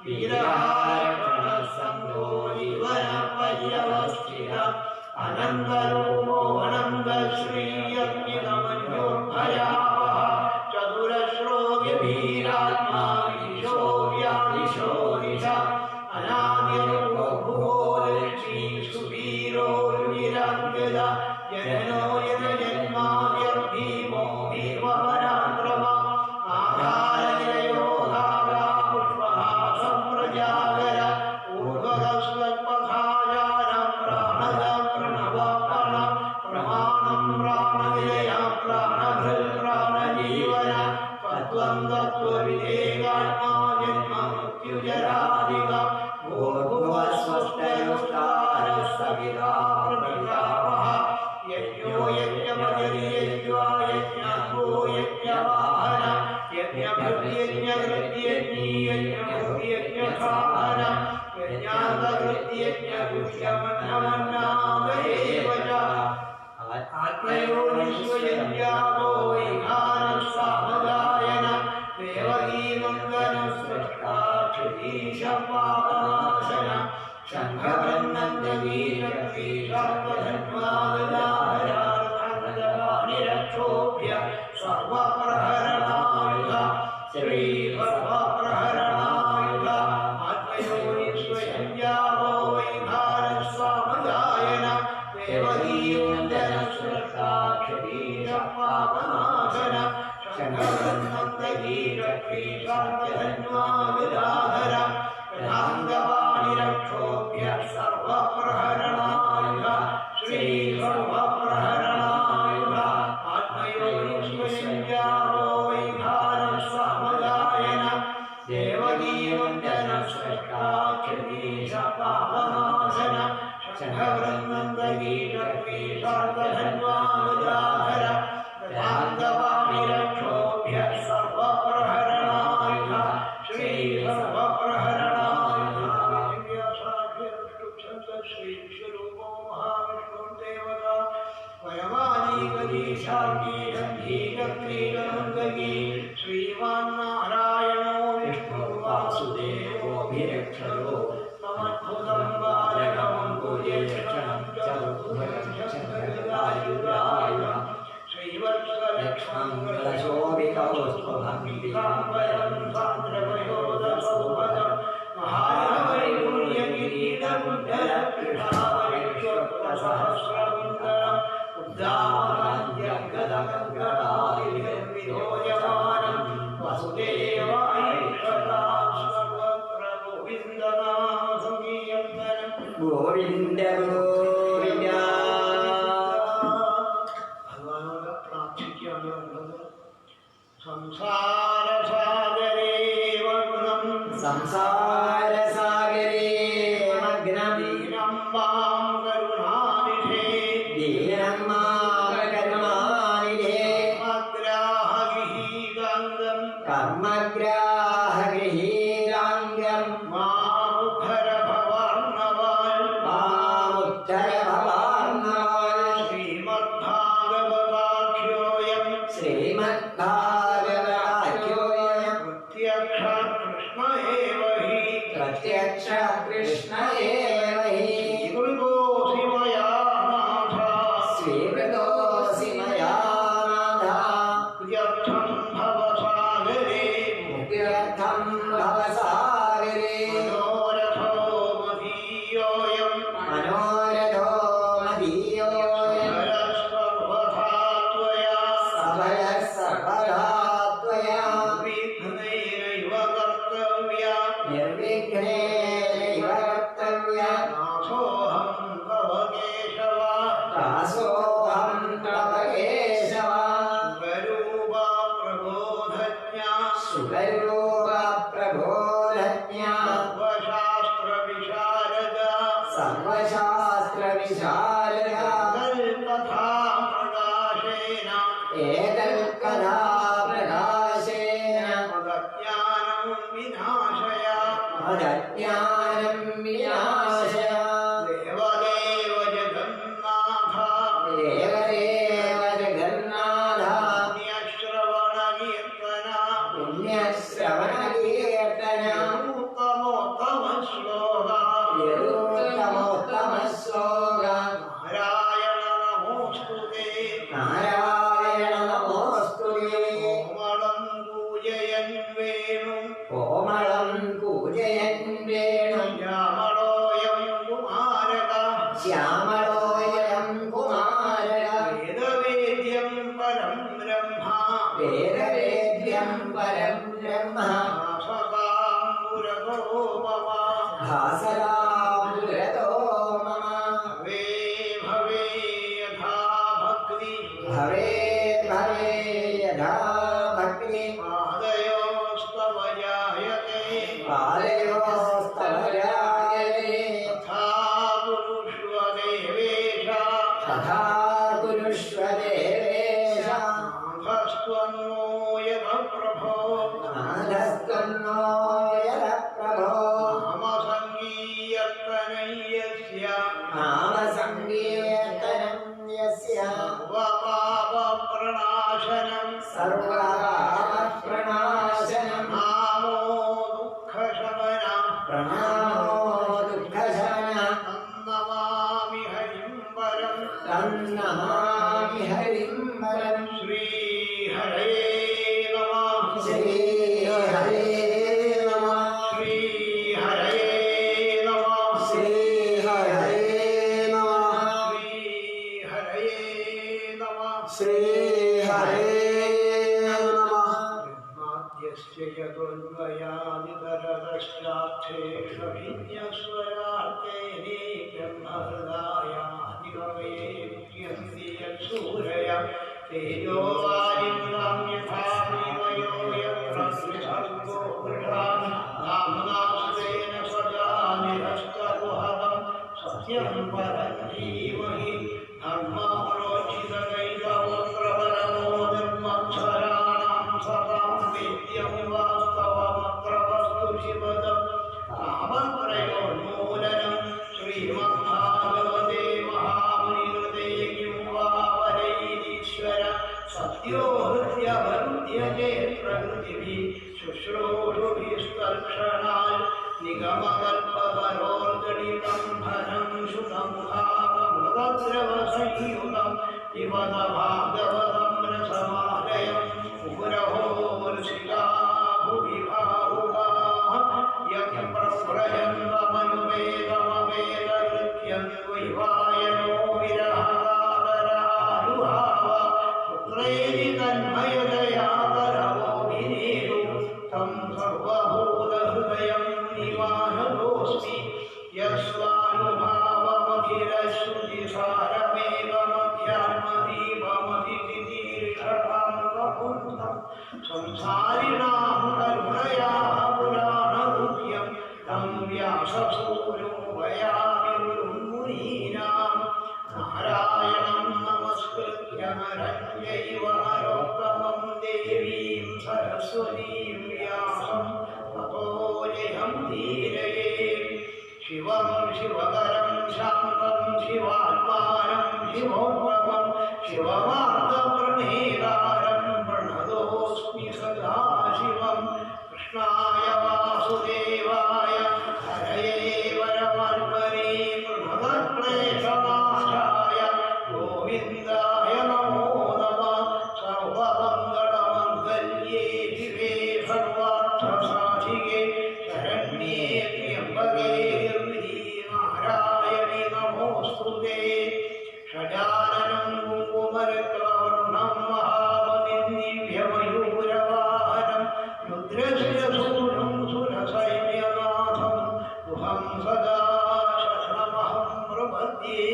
वीरहारक्षणसङ्गो जीवनपर्यवस्थित अनन्तरूपो अनन्तश्रीयज्ञमन्योर्भयावः चतुरश्रो गभीरात्मा ईशो व्यादिशो दिश अनादिर्भो भुवो लक्ष्मी सुवीरो निरङ्गद जनो यजन्माभ्यर्भीमो भीमपराक्रम आधारनिरयो धारा पुष्पः सम्प्रजागर ऊर्ध्वगस्वत्पथा तत्त्वविदेहात्मा जन्ममृत्युजरादिका भूर्भुवस्वस्तयुष्टारः सविता प्रजावः यज्ञो यज्ञपतिर्यज्ञो यज्ञो यज्ञवाहन यज्ञभृत्यज्ञकृत्यज्ञी यज्ञभृत्यज्ञखाहन यज्ञान्तकृत्यज्ञपुष्यमन्नमन्नादयेव च आत्मयो विश्वयज्ञावो वैखानः सामगायन देवगीनन्दनसृष्टा क्षुतीशपापनाशन शङ्खब्रह्मन्दगीरक्रीशान्तधन्वागदाहरार्थानिरक्षोभ्य सर्वप्रहरणायुध श्रीसर्वप्रहरणायुध आत्मयो विश्वयज्ञावो वैखानः सामगायन देवगीनन्दनसृष्टा क्षुतीशपापनाशन शङ्खब्रह्मन्दगीरक्रीशान्तधन्वागदाहर प्रधाङ्गवाणिरक्षोभ्य सर्वप्रहरणायुध श्रीसर्वप्रहरणायुध आत्मयो विश्वयज्ञावो वैखानः सामगायन देवगीनन्दनसृष्टा क्षुतीशपापनाशन शङ्खब्रह्मन्दगीरक्रीशान्तधन्वागदाहर प्रधाङ्गवाणिरक्षोभ्य सर्वप्रहरणायुध श्रीसर्वप्रहरणायुध श्रीविश्वरूपो महाविष्णुर्देवता वयमानीकदीशाङ्गीरङ्गीरक्रीडनन्दगी श्रीमान्नारायणो विष्णुर्वासुदेवोऽभिरक्षरो समद्भुतं बालकं पूज्यक्षणं च बुद्धं श्रीवत्सलक्ष्मं रशोभिकौस्तुभं सान्द्रवयोदसौभगं महावैकुण्यकिरीटमुद्गलपीठावैश्वत्वसहस्रमुद्गलम् उद्दामराज्यगदगङ्गदादिविधोयमानं वसुदेवायैषतां सर्वत्र गोविन्दनामसंकीर्तनं गोविन्द गोविन्द संसारसागरे मग्नं दीनं मां करुणानिधे कर्मग्राहगृहीराङ्गं मामुद्धर भवार्णवान् श्रीमद्भागवताख्योऽयं प्रत्यक्ष कृष्ण एव हि स्वीकृतोऽसि मया नाथ मुक्त्यर्थं भवसागरे मनोरथो मदीयोऽयं सर्वथा त्वया निर्विघ्नेनैव कर्तव्या दासोऽहं तव केशव सुखरूपा प्रबोधज्ञा सर्वशास्त्रविशारदा एकल्कथा प्रकाशेन मदज्ञानं विनाशय देवदेव जगन्नाथ पुण्यश्रवणकीर्तन उत्तमोत्तम श्लोक नारायण नमोऽस्तुते कोमलं पूजयन् वेणुं श्यामलोऽयं कुमारक वेदवेद्यं परं ब्रह्म भासराम्बुरतो मम भवे यथा भक्ति पादयो प्रभो नादस्तन्नो यदप्रभो नामसङ्गीर्तनयस्य नामसङ्कीर्तनं यस्य सर्वपापप्रणाशनं सर्वपापप्रणाशनं नामो दुःखशमनं प्रणमो दुःखशमनं नमामि हरिं परं तन्नमामि हरिं परं श्रीहरये नमः श्रीहरे नमः श्रीहरये नमः श्रीहरे नमः श्रीहरये नमः श्रीहरे नमः ब्रह्माद्यस्य यदुर्वयादितरतश्चार्थेष्वभिज्ञस्वरार्थेने ब्रह्महृदायादिकवेद्यन्ति यत्सूरय तेजो वायुं यथा प्रेमयो यत्र विसर्गो वृषा नाम्नास्तेन सदा निरस्तकुहकं सत्यं परं धीमहि धर्मप्रोचितदैवप्रवरमो निर्मत्सराणां सदां वेद्यं वास्तवमग्रवस्तु शिवदं तावत्रयोन्मूलनं श्रीमद्भागवते महामुनिकृते किं वा वरैरीश्वर सत्यो हृद्यवरुध्यते प्रकृतिभिः शुश्रूषुभिस्तर्क्षणाय निगमकल्पतरोर्गणितं धनं शुतं भावमृतद्रवसंयुतं पिबत भागवतं रसमालयं मुहुरहो ऋषिका भुवि भावुकाः यं प्रव्रजन्तमनुवेदमवेदकृत्यं द्वैवायनो विरहकातरायुहाव पुत्रैरि तन्मयतया करवोऽभिनेदु तं सर्वभूतहृदयं निवाहरोऽस्मि यस्वानुभावमखिलश्रुतिसारमेकमध्यात्मदीपमधितितीर्थकान्तपुन्तं संसारिणां करुणयाः पुराणगुह्यं तं व्याससूर्यो वयामि मुनीनां नारायणं नमस्कृत्य नरं चैव नरोत्तमं देवीं सरस्वतीं व्यासं ततो जयं धीरये शिवं शिवकरं शान्तं शिवात्मानं शिवोत्तमं शिवमार्गप्रणेतारं प्रणतोऽस्मि सदा शिवं कृष्णाय वासुदेवाय हरये परमात्मने प्रणतक्लेशनाशाय गोविन्दाय नमो नमः सर्वमङ्गलमङ्गल्ये शिवे सर्वार्थसाधिके शरण्ये त्र्यम्बके नारायणे नमोऽस्तुते षडाननं कुङ्कुमरत्नवर्णं महाबलिं दिव्यमयूरवाहनं रुद्रशिरसूनं सुरसैन्यनाथं गुहं सदा शरणमहं प्रपद्ये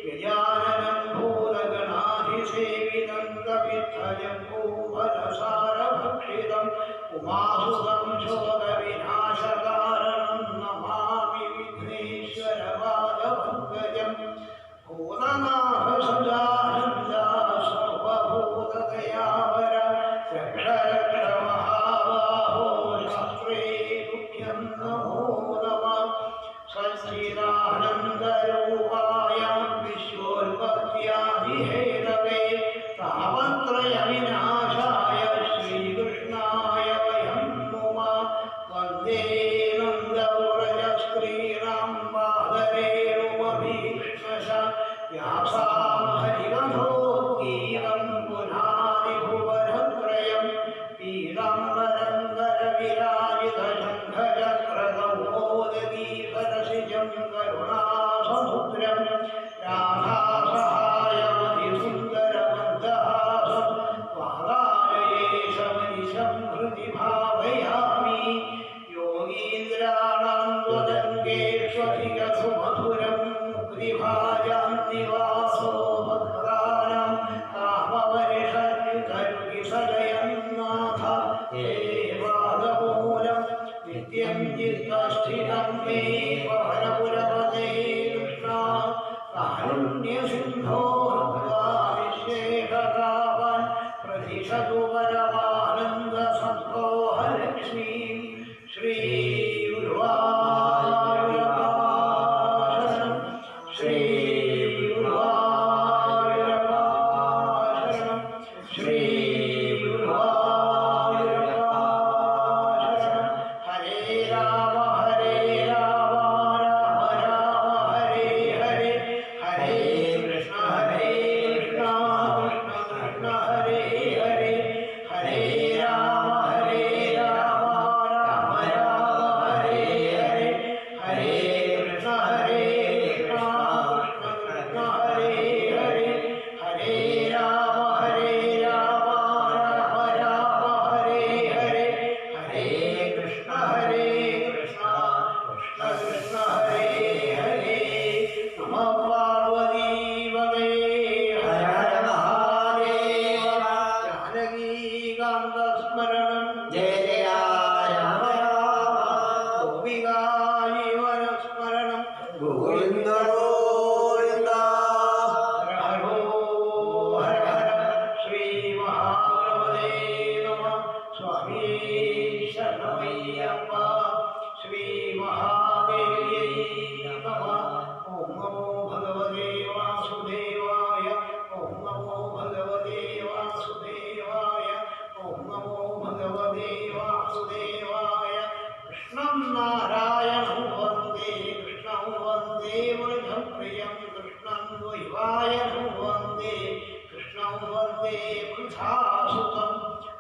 गजाननं भूतगणाधिसेवितं कपित्थजम्बूफलसारभक्षितम् उमासुतं शोकविनाशकारणं नमामि विघ्नेश्वरपादपङ्कजं भूतनाथसदानन्दा सर्वभूतदयावर रक्ष रक्ष महाबाहो शास्त्रे तुभ्यं नमो नमः सच्चिदानन्दरूपाय विश्वोत्पत्त्यादिहेतवे तापत्रयविनाशाय श्रीकृष्णाय वयं नुमः वन्दे नन्दव्रजस्त्रीणां पादरेणुमभीक्ष्णश व्यासां हरिवधोद्गीतं पुनादिभुवनत्रयं पीताम्बरन्दरविराजितशङ्खचक्रगौमोदगीसरसिजं करुणासमुद्रं जय जय राम राम गोपिका जीवनस्मरणं गोविन्द गोविन्द हर हर श्री महागणपते नमः स्वामी शरणमय्यप्पा श्री महादेव्यै नमः ॐ नमो भगवते वासुदेवाय ॐ नमो भगवते वासुदेवाय ॐ नमो भगवते वासुदेवाय कृष्णं नारायणं वन्दे वृद्धं प्रियं कृष्णं द्वैवायनं वन्दे कृष्णं वन्दे वृथासुतं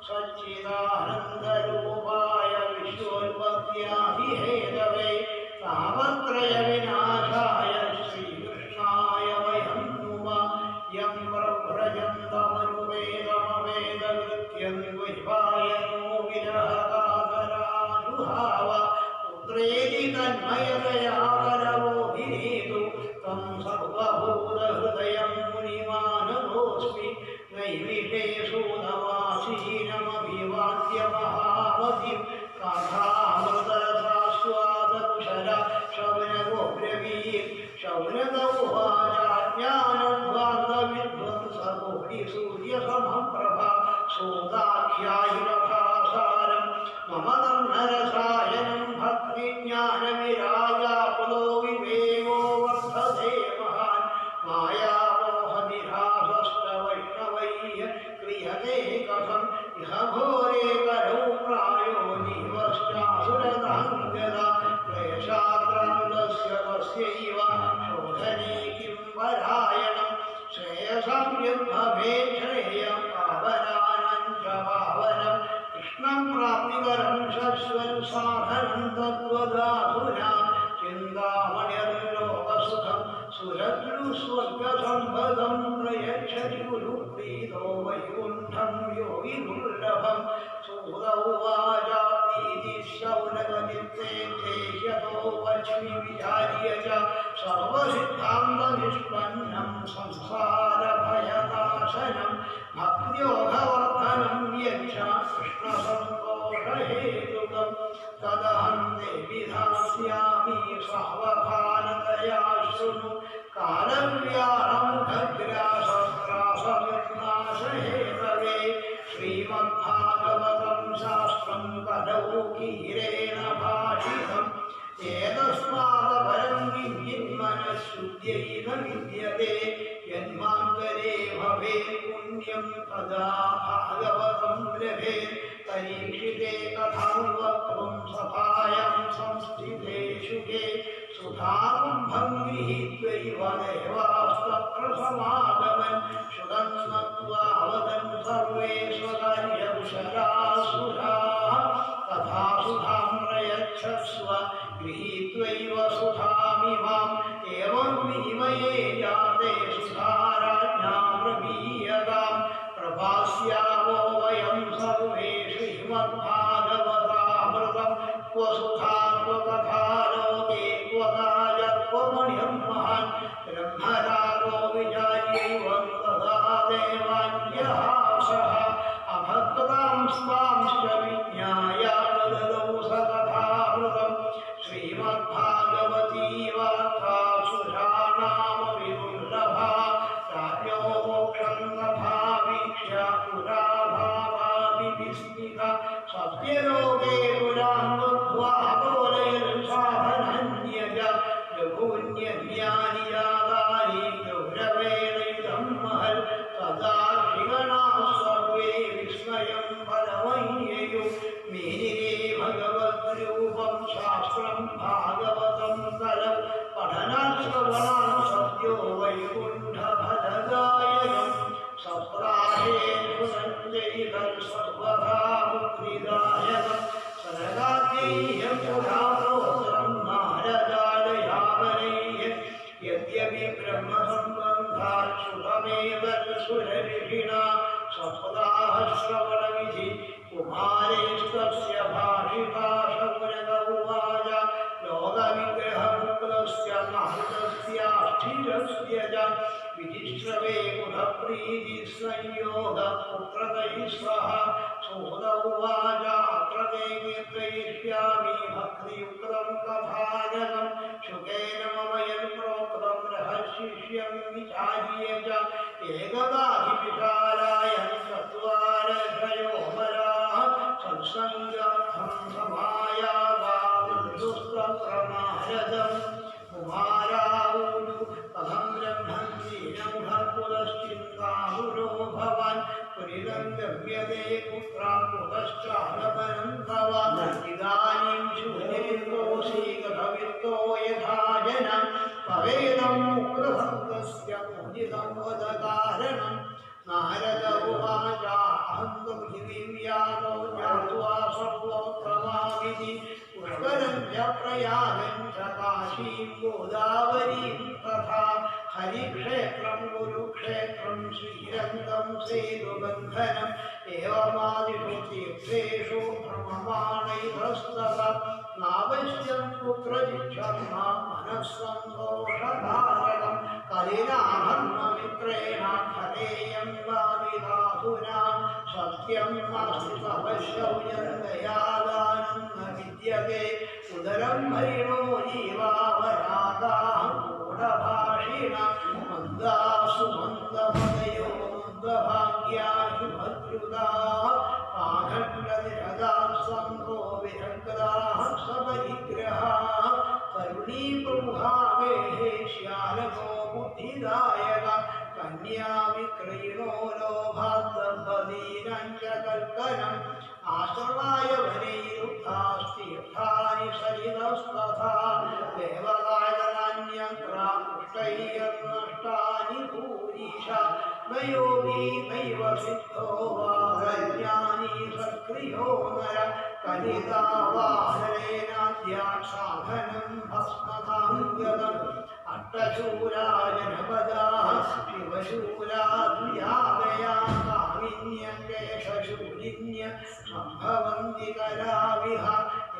सच्चिदानन्दरूपाय विश्वोत्पत्त्यादिहेतवे तापत्रयविनाशाय श्रीकृष्णाय वयं नुमः यं प्रव्रजन्तमनुवेदमवेदकृत्यं द्वैवायनो विरहकातराजुहाव पुत्रेति तन्मयतया करवोऽभिनेतु तं सर्वभूतहृदयं मुनिमानतोऽस्मि नैमिषेषु नमासीनमभिवाद्य महामतिं कान्तामृतरसास्वादकुशला शौनगोब्रवीत् शौनगौहाजाज्ञानध्वान्तविध्वंसकोटिसूर्यसमप्रभा सोदाख्यायुरभासारं मम तन्नरसायनं भक्तिज्ञानविराजापुलो विवेको वर्धते महान् मायामोहनिरासस्तवैष्णवैः क्रियते कथम् इह घोरे करौ प्रायो जीवश्चासुरताङ्गदा क्लेशाक्रान्तस्य तस्यैव शोधने किं परायणं श्रेयसां यद्भवेत् श्रेयं पावनानां च पावनं कृष्णं प्राप्तिकरं शश्वत् साधनं तद्वदाधुना चिन्तामणिर्लोकसुखं सुरद्रुस्वर्गसम्पदं प्रयच्छति गुरुप्रीतो वैकुण्ठं योगिदुर्लभं सूत उवाचापीति शौनकचित्ते ह्यतो वच्मि विचार्य च सर्वसिद्धान्तनिष्पन्नं संसारभयनाशनं भक्त्योगवर्धनं यच्च कृष्णसन्तोषहेतुकं तदहं देवि धास्यामि सावधानतया शृणु कालव्याहमुखग्रासत्रासविनाशहेतवे श्रीमद्भागवतं शास्त्रं कलौ कीरेण भाषितम् एतस्मादपरं किञ्चिन्मनःशुद्ध्यै न विद्यते यन्मान्तरे भवेत् पुण्यं तदा भागवतं लभेत् परीक्षिते कथां वक्तुं सभायां संस्थिते शुके सुधाकुम्भं गृहीत्वैव देवास्तत्र समागमन् शुकं नत्वा वदन् सर्वे स्वकार्यकुशलासुराः तथा सुधां प्रयच्छस्व गृहीत्वैव सुधामिमाम् एवं विनिमये जाते सुधाराज्ञा प्रवीयताम् प्रभास्यामो वयं सर्वे श्रीमद्भागवतामृतं क्व सुधा क्व कथा लोके क्व गाय क्व मणिर्महान् ब्रह्मरागो विजायैवं तदा देवान्यः सः अभक्तां स्वांश्च विज्ञाय ददौ सकथामृतं श्रीमद्भागवती वार्ता सुरानाम विदुर्लभा राज्ञो मोक्षं तथा वीक्ष्य पुरा भावाभिविस्मिता सत्यलोके पुरां बुद्ध्वा बोधयन्साधनन्यज लघून्यज्ञानियागानि गौरवेणैतं महल् तदा ऋगणाः सर्वे विस्मयं परमय्ययु मेनिरे भगवद्रूपं शास्त्रं भागवतं कलौ पठनाश्रवणान् सद्यो वैकुण्ठफलदायकं सप्ताहेषु सञ्चयितं सर्वदा मुक्तिदायकं सरगाद्यैः पुरातोत्रं नारदालयावनैः यद्यपि ब्रह्मसम्बन्धात् सुखमेव सुरऋषिणा सप्ताहश्रवणविधि कुमारेस्तस्य भाषिता शौनक उवाच लोकविग्रहमुक्तस्य नारदस्याष्ठिरस्य च विधिश्रवे पुनःप्रीतिसंयोगपुत्रतैः सह सूत उवाच अत्र ते कीर्तयिष्यामि भक्तियुक्तं कथानकं शुकेन मम यन्प्रोक्तं रहस्यं विचार्य च एकदा हि विशालायं चत्वारशयो मराः सत्सङ्गर्थं समायातावृष्टप्रमारदम् कुमारावुरु अहं ब्रह्मं दीनं भक्पुरश्चिन्ताहुरो भवान् पुरिदं गम्यते पुत्रां पुतश्चालपनं भवान् इदानीं शून्यलिङ्गोऽसि गतवित्तो यथा जनं पवेदं मुक्तभक्तस्य पूजितं वद कारणम् नारद उवाच अहं पृथिवीं यातो ज्ञात्वा सर्वोत्तमाविधि पुष्करं च प्रयागं च काशीं गोदावरीं तथा हरिक्षेत्रं गुरुक्षेत्रं श्रीरङ्गं सेतुबन्धनम् एवमादिषु तीर्थेषु भ्रममाणैरस्तव नावश्यं कुत्रचिच्छर्मा मनःसन्तोषकारकं कलिनाहर्ममित्रेण फलेयं वादिधातुना सत्यं नास्ति तपश्शौर्यं दयादानं न विद्यते उदरं हरिणो जीवावरागाः गूढभाषिणा मन्दासु मन्दमदयो मन्दभाग्यासु भद्रुदाः पाखण्डनिरदाः सन्तो विरक्ताः सपरिग्रहाः करुणीप्रमुखावेः श्यालको बुद्धिदायक कन्या विक्रयिणो लोभाद्दम्पतीनां च कल्पनम् आश्रमाय वनैरुद्धास्तीर्थानि सलिलस्तथा देवकायनान्यत्रापुष्टैर्नष्टानि भूरिश न योगी नैव सिद्धो वा प्रज्ञानी सक्रियो नर कलितावाहनेनाद्यात् साधनं भस्मकाङ्गदम् अष्टशूला जनपदाः शिवशूला द्वियादया कामिन्यकेशशूलिन्य सम्भवन्ति कलाविह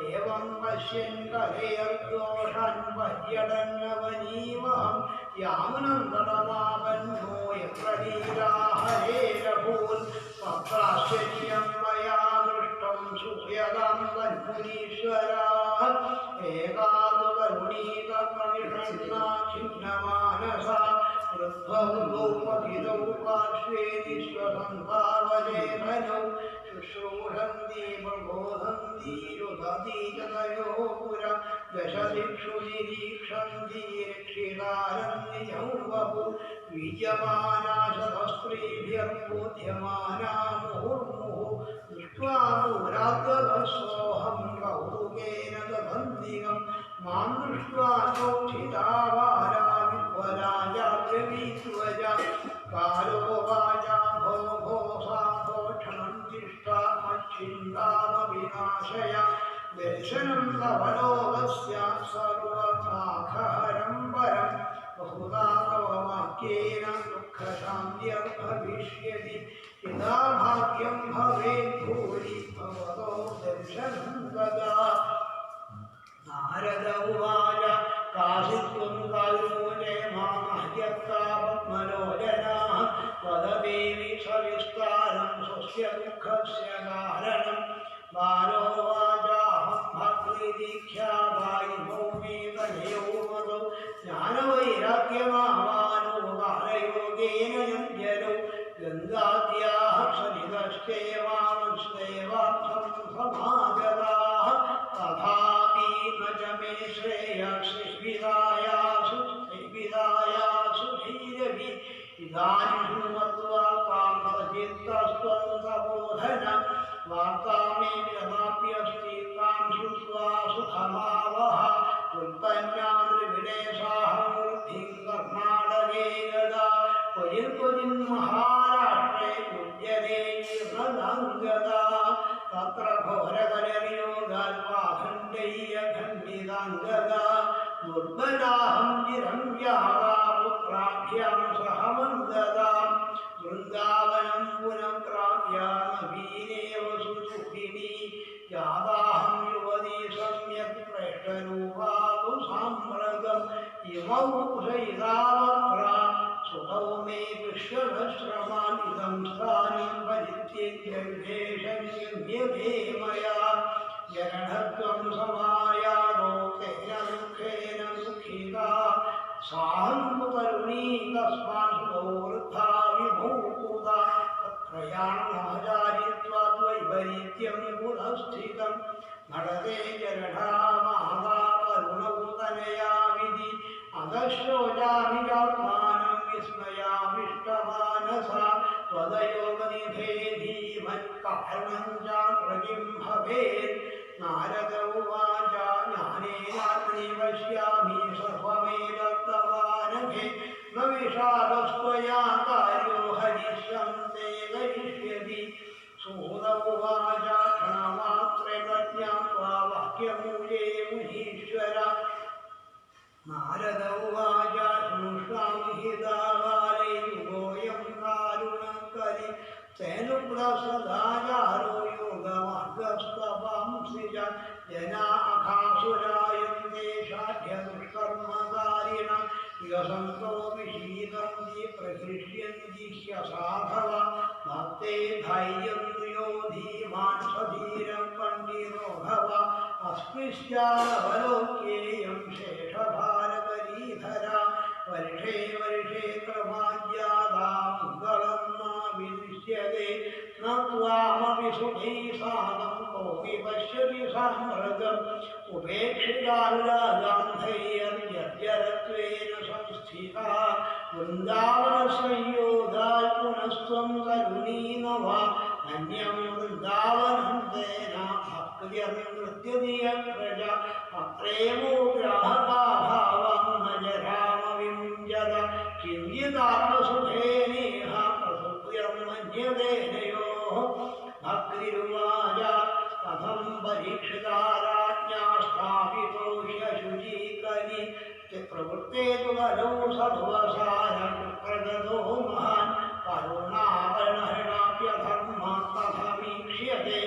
एवं पश्यन् कलेर्दोषान् पर्यटन्नवनीवहं यामुनं तटमापन्नो यत्र लीला हरेरभून् तत्राश्चर्यं मया दृष्टं सूयतां वन्मुनीश्वराः एकादु करुणीकप्रविषण्णा खिन्नमानसा वृद्धौपतितौ पार्श्वे विश्वसम्भावलेखनौ शुश्रूषन्ति प्रबोधन्ति रुदति च तयो पुरा दशदिक्षु निरीक्षन्ति रक्षितारन्नियौ वपु बीजमाना शतस्त्रीभिर्बोध्यमाना मुहुर्मुहुः दृष्ट्वा पुरातदसोऽहं कौतुकेन दभन्तिकं मां दृष्ट्वा चोक्षितावारा विह्वलाजाग्रवीध्वजा कालो वाचा भो भो साधो क्षणं तिष्ठा मच्छिन्तामविनाशय दर्शनं तव लोकस्य सर्वसाखहरं परं बहुधा तव वाक्येन दुःखशान्त्यर्भविष्यति यदा भाग्यं भवेत् भूरि भवतो दर्शनं तदा नारद उवाच काशित्वं काल्मूले मामह्यक्ता पद्मलोचनाः वददेवि सविस्तारं स्वस्य दुःखस्य कारणं बालोवाचाहं भक्तिदीक्षादायिनो मे कलयो मदौ ज्ञानवैराग्यमावानो कालयोगेन यञ्जनौ गङ्गाद्याः सलिलश्चैवांस्तेवार्थं समागताः तथापि न च मे श्रेयस्विदायासु धीरवि इदानीं मद्वार्तां प्रचित्तस्त्वं तबोधन वार्ता मे यदाप्यस्ति तां श्रुत्वा सुखमावह उत्पन्नादृविडेशाहं वृद्धिं कर्णाटके गदा क्वचिन् महाराष्ट्रे पूज्यते निर्मदाङ्गदा तत्र घोरकलर्योगाल्पाखण्डैर्खण्डिताङ्गदा दुर्बलाहं चिरं व्यादा पुत्राभ्यां सह मन्ददां वृन्दावनं पुनः प्राप्य नवीनेव सुदुःखिनी यादाहं युवती सम्यक् प्रेष्ठरूपा तु साम्प्रतम् इमौ सैतावक्रा सुतौ मे विश्वश्रमान् इदं स्थानं परित्यज्य विशेषं क्रियते मया जरणत्वं समायादो तेन दुःखेन दुःखिता साहं तरुणी तस्मात् वृद्धा विभूता प्रयाणमहचारित्वाद्वैपरीत्यं पुनःस्थितं नडते जरढा माता करुणौतनया विधि अधश्रोजामि चात्मानं विस्मयामिष्टमानसा त्वदयोगनिधे धीमत्कारणं चात्र किं भवेत् नारद उवाच ज्ञानेनात्मनि पश्यामि सर्वमेतत्तवानघे न विषादस्त्वया कार्यो हरिष्यन्ते करिष्यति सूत उवाच क्षणमात्रे प्रज्ञात्वा वाक्यमूले मुनीश्वर नारद उवाच शृणुष्वामि हिताकाले युगोऽयं कारुणकरि तेनुप्रसदाचारो योगमार्गस्तपांसि च जना अखासुरायन्ते शाढ्यदुष्कर्मकारिणः विकसन्तो विशीदन्ति प्रहृष्यन्ति ह्यसाधव भक्ते धैर्यं यो धीमान् सधीरं पण्डितो भव अस्पृश्यावलोक्येयं शेषभारतरीधरा वर्षे वर्षे क्रमाज्ञादा मङ्गलं न विदृश्यते न त्वामपि सुखै सादं कोऽपि पश्यति साम्प्रतम् उपेक्षितानुरागान्धैर्यर्जरत्वेन संस्थिता वृन्दावनसंयोगात् पुनस्त्वं करुणी न वा अन्यं वृन्दावनं तेन भक्तिर्नृत्यति यत्प्रजा अप्रेमो ग्राहकाभावं न जरामविमुञ्जत किञ्चिदात्मसुखेनेह प्रसुप्तिर्मन्यते नयोः भक्तिरुवाच कथं परीक्षिता राज्ञा स्थापितो ह्यशुचीकरि प्रवृत्ते तु बलौ सर्वसारप्रगतो महान् करुणावर्णहृणाप्यधर्मात् कथमीक्ष्यते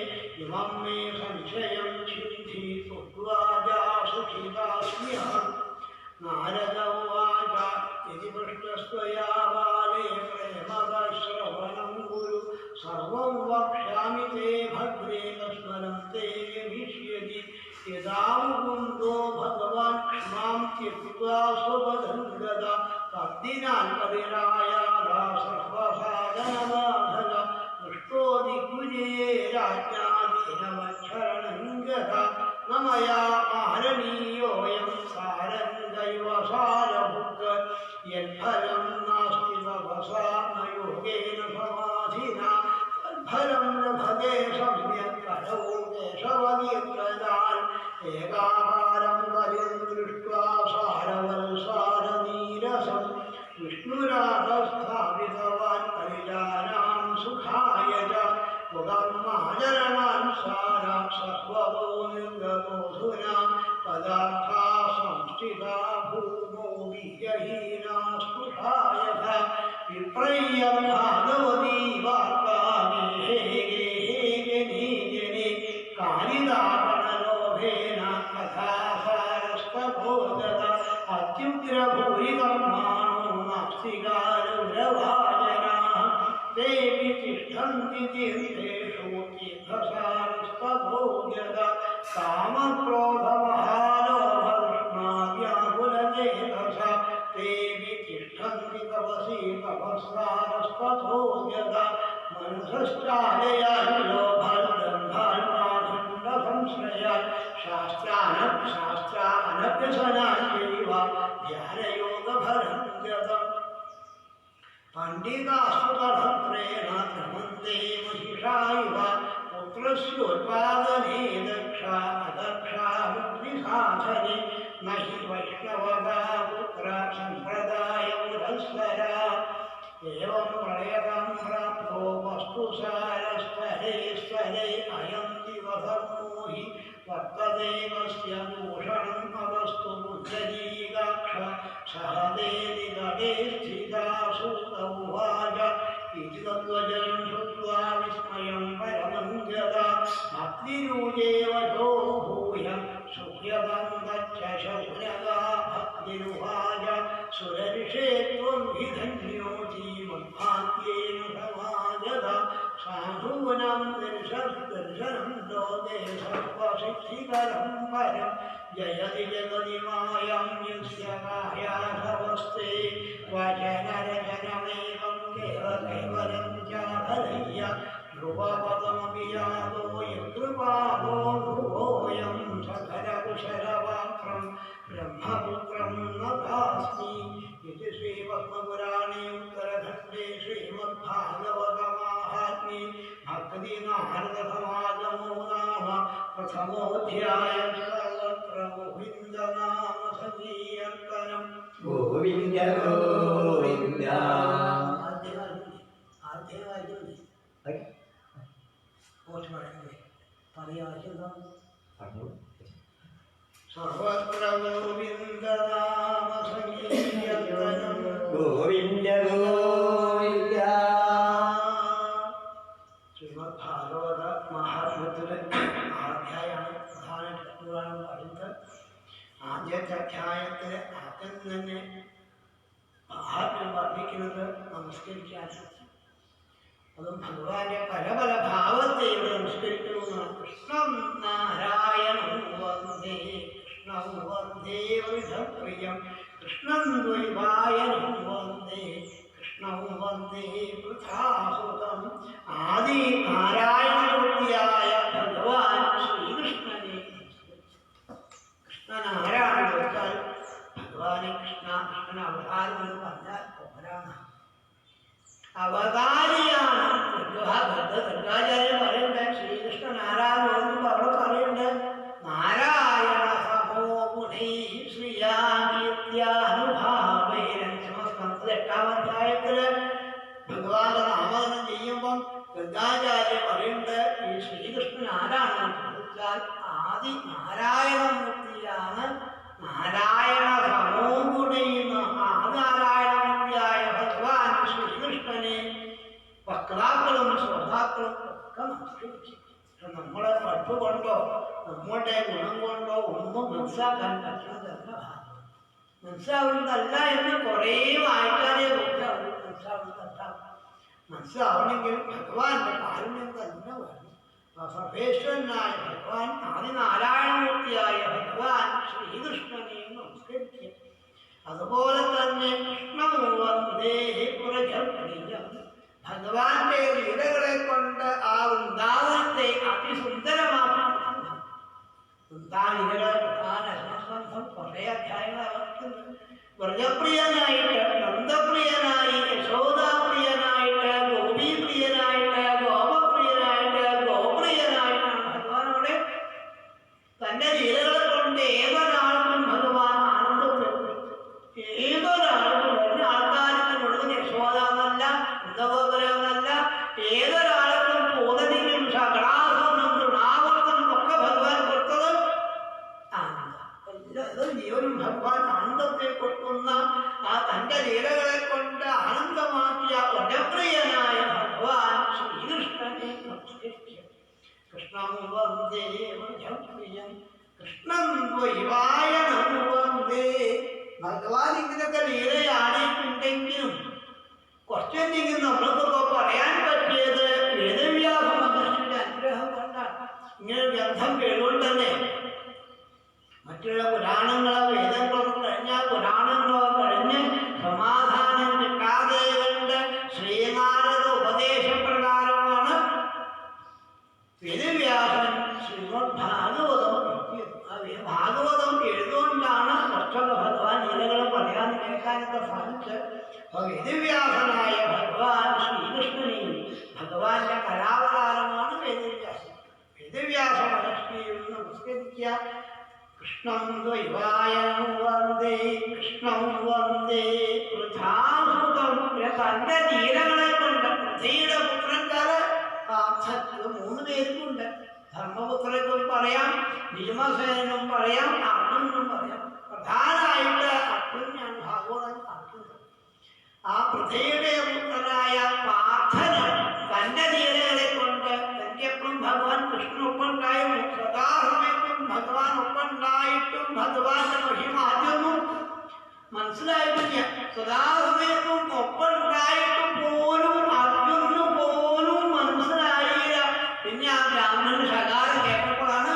इमं मे संशयं छिन्धि तुद्वाजा सुखितास्म्यहम् नारद उवाच इति पृष्टस्त्वया बाले प्रेमदश्रवणं कुरु सर्वं वक्ष्यामि ते भद्रे तस्मरं ते गमिष्यति यदा मुकुन्दो भगवान् क्षमां त्यक्त्वा स्वपदं गदा तद्दिनान् परिरायादा सर्वसाधनबाधक दृष्टो दिग्विजये राज्ञादीनवच्छरणं गता न मया मारणीयोऽयं सारङ्गैव सारभुक् यद्फलं नास्ति तपसा न योगेन समाधिना तद्फलं लभते सम्यक् कलौ केशवदीर्घदान् एकाकारं बलिं दृष्ट्वा सारवल्सारनीरसं विष्णुराधस्थापितवान् कलिजानां सुखाय च मुखमाचरणान् सारात् सर्वतो निर्गतोऽधुना पदार्था संस्थिता भूमौ विह्यहीना स्पृशायथ विप्रय्यमाधवती वार्तामेहे गेहे कालिदापणलोभेन कथासारस्तभोजत अत्युग्रभूरिकर्माणो नास्तिकालौरवाजनाः तेऽपि तिष्ठन्ति तीर्थेषु तीर्थसारस्तभोजत कामक्रोधमहालोभकृष्णाव्याकुलचेतसा तेऽपि तिष्ठन्ति तपसि तपःसारस्तभोजत मनसश्चालयाल्लोभल्ब्रह्माण्डाखण्डसंश्रयात् शास्त्रानभ्यसनाच्चैव ध्यानयोगफलं गतम् पण्डितास्तुतभद्रेण क्रमन्ते महिषा इव पुत्रस्योत्पादने दक्षा अदक्षा बुद्धिसाधने न हि वैष्णवगा पुत्र सम्प्रदायमुधस्वरा एवं प्रयतं प्राप्तो वस्तुसारस्वरे स्वरे अयं दिवधर्मो हि वर्तते तस्य भूषणम् अवस्तु बुद्धजीगाक्ष सहदेदिगते स्थिता सूत उवाच इति तद्वचनं श्रुत्वा विस्मयं परमं जदा भक्तिरूजेवचो भूय सुह्यतं गच्छ शौर्यगा भक्तिरुवाच सुरर्षे त्वं हि धन्योऽसि मद्भाग्येन समागता साधूनां दर्शनं സിദ്ധികരം പരം ജയതി ജഗതിമായം യുസ്യമായാധവസ്തേ വചനരചനമേവം കേവലം ജാതലയ്യ ധ്രുവപദമപി യാതോ യകൃപാദോ ധ്രുവോയം സകലകുശലവാക്രം ബ്രഹ്മപുത്രം നതാസ്മി ഇത് ശ്രീപത്മപുരാണേ ഉത്തരഖണ്ഡേ ശ്രീമദ്ഭാഗവതമാഹാത്മ്യേ ഭക്തിനാരദസമാഗമോ നാമ പ്രഥമോധ്യായം സർവത്ര ഗോവിന്ദനാമ സങ്കീർത്തനം ഗോവിന്ദ ഗോവിന്ദ. സർവത്ര ഗോവിന്ദനാമ സങ്കീർത്തനം ഗോവിന്ദ ഗോവിന്ദ. ശ്രീമദ്ഭാഗവത മഹാത്മ്യത്തിലെ അധ്യായമാണ് പ്രധാനപ്പെട്ട പുരാണം പറയുന്നത്. ആദ്യത്തെ അധ്യായത്തിലെ ആദ്യം തന്നെ മഹാത്മ്യം വർദ്ധിക്കുന്നത് നമസ്കരിക്കാനാണ്. അതും ഭഗവാന്റെ പല പല ഭാവത്തെ ഇവിടെ നമസ്കരിക്കണമെന്നാണ്. കൃഷ്ണം നാരായണം വന്ദേ കൃഷ്ണം വന്ദേ വൃഷപ്രിയം കൃഷ്ണം ദ്വൈവായനം വന്ദേ കൃഷ്ണം വന്ദേ വൃഥാസുതം. ആദി നാരായണമൂർത്തിയായ ഭഗവാൻ ശ്രീകൃഷ്ണനെ കൃഷ്ണൻ ആരാണെന്ന് വെച്ചാൽ ഭഗവാനെ കൃഷ്ണൻ അവതാരം എന്ന് പറഞ്ഞാൽ പോരാണ്, അവതാരിയാണ്. ഗംഗാചാര്യ പറയുന്നത് ശ്രീകൃഷ്ണൻ ആരാധന അവിടെ പറയുന്നത് നാരായണ സമോ ഗുണൈ ശ്രീയാനുഭാവേന. 8-ാം അധ്യായത്തില് ഭഗവാന്റെ നാമകരണം ചെയ്യുമ്പം ഗംഗാചാര്യ പറയുന്നത് ഈ ശ്രീകൃഷ്ണൻ ആരാണെന്ന് ചോദിച്ചാൽ ആദി നാരായണമൂർത്തിയാണ്. നാരായണ സമോ ഗുണൈന്ന ആദിനാരായണമൂർത്തിയായ ഭഗവാൻ ശ്രീകൃഷ്ണനെ വക്താക്കളും ശ്രോതാക്കളും ഒക്കെ നമസ്കരിച്ചു. നമ്മളെ പഠിപ്പ് കൊണ്ടോ നമ്മുടെ ഗുണം കൊണ്ടോ ഒന്നും മനസ്സിലാക്കാൻ പറ്റുന്നതല്ല. മനസ്സിലാവുന്നതല്ല എന്ന് കുറേ വായിക്കാതെ മനസ്സിലാവുന്നതല്ല. മനസ്സിലാവണമെങ്കിൽ ഭഗവാന്റെ കാരുണ്യം തന്നെ വേണം. സർവേശ്വരനായ ഭഗവാൻ ആദിനാരായണമൂർത്തിയായ ഭഗവാൻ ശ്രീകൃഷ്ണനെ നമസ്കരിക്കുക. അതുപോലെ തന്നെ കൃഷ്ണം വന്ദേ പുരജപ്രിയം. ഭഗവാന്റെ ലീലകളെ കൊണ്ട് ആ വൃന്ദാവനത്തെ അതിസുന്ദരമാക്കി. വൃന്ദാലീലകളെ പ്രധാന സംബന്ധം കുറേ അധ്യായങ്ങൾ അവർക്കുണ്ട്. വ്രജപ്രിയനായിട്ട്, നന്ദപ്രിയനായി, യശോദാപ്രിയനായിട്ട്, ഗോപീപ്രിയനായിട്ട്, ഗോപപ്രിയനായിട്ട്, ഗോപ്രിയനായിട്ടാണ് ഭഗവാനോടെ തന്റെ ലീലകളെ കൊണ്ട് ഏതൊരാൾക്കും ഭഗവാൻ ആനന്ദപ്പെടുന്നു. ഏതൊരാൾക്കും എല്ലാ ആൾക്കാർക്കും മുഴുവൻ യശോദാന്നല്ല, നന്ദഗോപുരമെന്നല്ല, ഏതൊരാൾക്കും പൂതനിക്കും ശകടാസനും തൃണാവർത്തനും ഒക്കെ ഭഗവാൻ കൊടുത്തത് ആനന്ദം. എല്ലാ ജീവനും ഭഗവാൻ ആനന്ദത്തെ കൊടുക്കുന്ന ആ തന്റെ ലീലകളെ കൊണ്ട് ആനന്ദമാക്കിയ വരപ്രിയനായ ഭഗവാൻ ശ്രീകൃഷ്ണനെ നമസ്കരിക്കുക. കൃഷ്ണം വന്ദേ വരപ്രിയം കൃഷ്ണം ദ്വൈവായനം വന്ദേ. ഭഗവാൻ ഇങ്ങനൊക്കെ ലീലയാടിയിട്ടുണ്ടെങ്കിലും കുറച്ചെങ്കിലും നമ്മൾക്കൊക്കെ പറയാൻ പറ്റിയത് വേദവ്യാസ മഹർഷിയുടെ അനുഗ്രഹം കൊണ്ടാണ്. ഇങ്ങനെ ഗ്രന്ഥം കേൾക്കൊണ്ട് തന്നെ മറ്റുള്ള പുരാണങ്ങളോ വേദങ്ങളൊക്കെ കഴിഞ്ഞാൽ പുരാണങ്ങളോ കഴിഞ്ഞ് സമാധാനം കിട്ടാതെ കൊണ്ട് ശ്രീനാരദ ഉപദേശപ്രകാരമാണ് വേദവ്യാസൻ ശ്രീമദ് ഭാഗവതം എഴുതിയത്. ആ ഭാഗവതം എഴുതുകൊണ്ടാണ് കുറച്ചൊക്കെ ഭഗവാൻ ലീലകൾ പറയാൻ കേൾക്കാനൊക്കെ സാധിച്ചത്. അപ്പോൾ വേദവ്യാസനായ ഭഗവാൻ ശ്രീകൃഷ്ണനെയും ഭഗവാന്റെ കലാവതാരമാണ് വേദവ്യാസൻ. വേദവ്യാസ മഹർഷിയും നമസ്കരിക്കുക. കൃഷ്ണം ദ്വൈവായനം വന്ദേ കൃഷ്ണം വന്ദേ വൃഥാസുതം. തന്റെ ലീലകളെ കൊണ്ട് പൃഥ്വിയുടെ പുത്രന്മാര് 3 പേർക്കുണ്ട്. ധർമ്മപുത്രനും പറയാം, ഭീമസേനും പറയാം, അർജുനും പറയാം. പ്രധാനമായിട്ട് അർജുനാണ് ഭാഗവതൻ കാട്ടുന്നത്. ആ പൃഥ്വിയുടെ പുത്രനായ പാർത്ഥന് തന്റെ ലീലകളെ കൊണ്ട് തനിക്കെപ്പോഴും ഭഗവാൻ കൃഷ്ണനൊപ്പുണ്ടായും സദാസമയത്തും ഭഗവാൻ ഒപ്പുണ്ടായിട്ടും ഭഗവാന്റെ മഹിമ ആദ്യമൊന്നും മനസ്സിലായിട്ടില്ല. സദാസമയത്തും ഒപ്പുണ്ടായിട്ടും പോലും അർജുനു പോലും മനസ്സിലായില്ല. പിന്നെ ആ ബ്രാഹ്മണന് ശകാരം കേട്ടപ്പോഴാണ്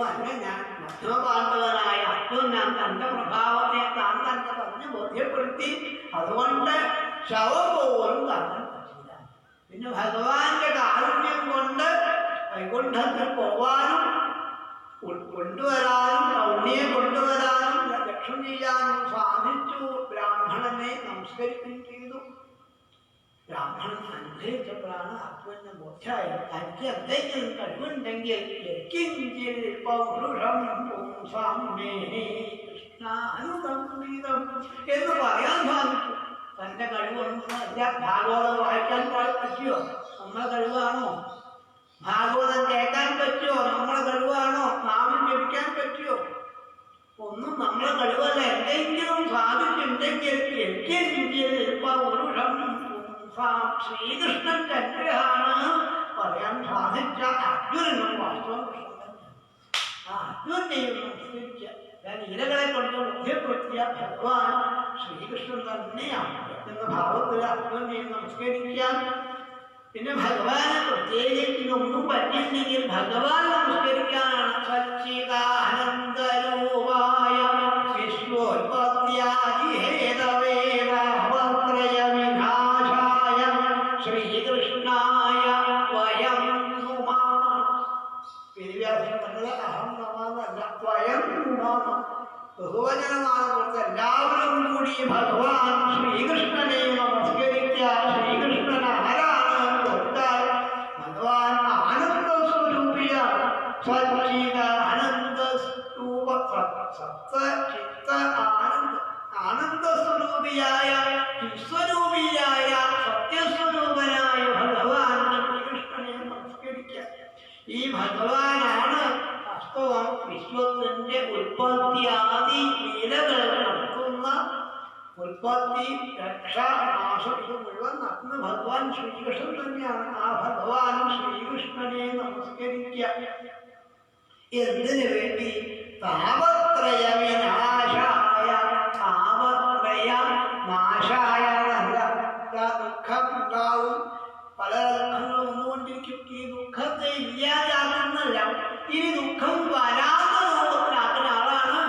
അല്ല ഞാൻ മധ്യമപാണ്ഡവനായ അർജുനൻ തന്റെ പ്രഭാവത്തെ താൻ തന്നെ പറഞ്ഞ് ബോധ്യപ്പെടുത്തി. അതുകൊണ്ട് ശവം പോലും കാണാൻ പറ്റില്ല. പിന്നെ ഭഗവാന്റെ കാരുണ്യം കൊണ്ട് വൈകുണ്ഠത്തിൽ പോവാനും കൊണ്ടുവരാനും ഉണ്ണിയെ കൊണ്ടുവരാനും രക്ഷണം ചെയ്യാനും സാധിച്ചു. ബ്രാഹ്മണനെ നമസ്കരിക്കുകയും ചെയ്തു. ബ്രാഹ്മണൻ അനുഗ്രഹിച്ചപ്പോഴാണ് അർജുനന് ബോധ്യമായത് തനിക്ക് എന്തെങ്കിലും കഴിവുണ്ടെങ്കിൽ എന്ന് പറയാൻ സാധിച്ചു. തന്റെ കഴിവൊന്നുമല്ല. ഭാഗവതം വായിക്കാൻ പറ്റുമോ? നമ്മളെ കഴിവാണോ? ഭാഗവതം കേൾക്കാൻ പറ്റുമോ? നമ്മളെ കഴിവാണോ? നാമം ജപിക്കാൻ പറ്റുമോ? ഒന്നും നമ്മളെ കഴിവല്ല. എന്തെങ്കിലും സാധിച്ചിട്ടുണ്ടെങ്കിൽ ശ്രീകൃഷ്ണന്റെ അനുഗ്രഹമാണ് പറയാൻ സാധിച്ച അർജുനനും വാസ്തവം കൃഷ്ണൻ. ആ അർജുനെയും നമസ്കരിച്ച ഞാൻ ഇരകളെ കൊണ്ട് ബോധ്യപ്പെടുത്തിയ ഭഗവാൻ ശ്രീകൃഷ്ണൻ തന്നെയാണ് എന്ന ഭാവത്തിൽ അർജുനെയും നമസ്കരിക്കാൻ. പിന്നെ ഭഗവാനെ പ്രത്യേകിച്ച് ഒന്നും പറ്റില്ലെങ്കിൽ ഭഗവാൻ നമസ്കരിക്കാനാണ്. സച്ചിദാനന്ദരൂപായ വിശ്വോത്പത്യാദിഹേതവേ ഭാവത്രയ വിനാശായ ശ്രീകൃഷ്ണായ വയം നുമാമ. വേദവ്യാസൻ പറഞ്ഞത് അഹം നമാന്നല്ല, വയം നുമാമ. ബഹുവചനമാണ്. കൊടുത്ത് എല്ലാവരും കൂടി ഭഗവാൻ ശ്രീകൃഷ്ണനെ നമസ്കരിക്കുക. ശ്രീകൃഷ്ണൻ ആരാണ് കൊടുത്താൽ ഭഗവാൻ ആനന്ദസ്വരൂപിയാണ്. സച്ചിദാനന്ദസ്വരൂപ സപ്തചിത്ത ആനന്ദസ്വരൂപിയായ വിശ്വരൂപിയായ സത്യസ്വരൂപനായ ഭഗവാൻ ശ്രീകൃഷ്ണനെ നമസ്കരിക്കുക. ഈ ഭഗവാനാണ് വാസ്തവം വിശ്വത്തിന്റെ ഉൽപ്പത്തിയാദി ലീലകൾ നടത്തുന്ന ഉൽപ്പത്തി രക്ഷ നാശം ഇത് മുഴുവൻ നടത്തുന്ന ഭഗവാൻ ശ്രീകൃഷ്ണൻ തന്നെയാണ്. ആ ഭഗവാൻ ശ്രീകൃഷ്ണനെ നമസ്കരിക്കുക. എന്തിനു വേണ്ടി? താപത്രയ വിനാശായ. താപത്രയ നാശായ നല്ല ദുഃഖം ഉണ്ടാവും. പല ദുഃഖങ്ങളും വന്നുകൊണ്ടിരിക്കും. ഈ ദുഃഖത്തെ ഇല്ലാതാകുന്നല്ല, ഇനി ദുഃഖം വരാതെ നോക്കുന്ന ആളാണ്.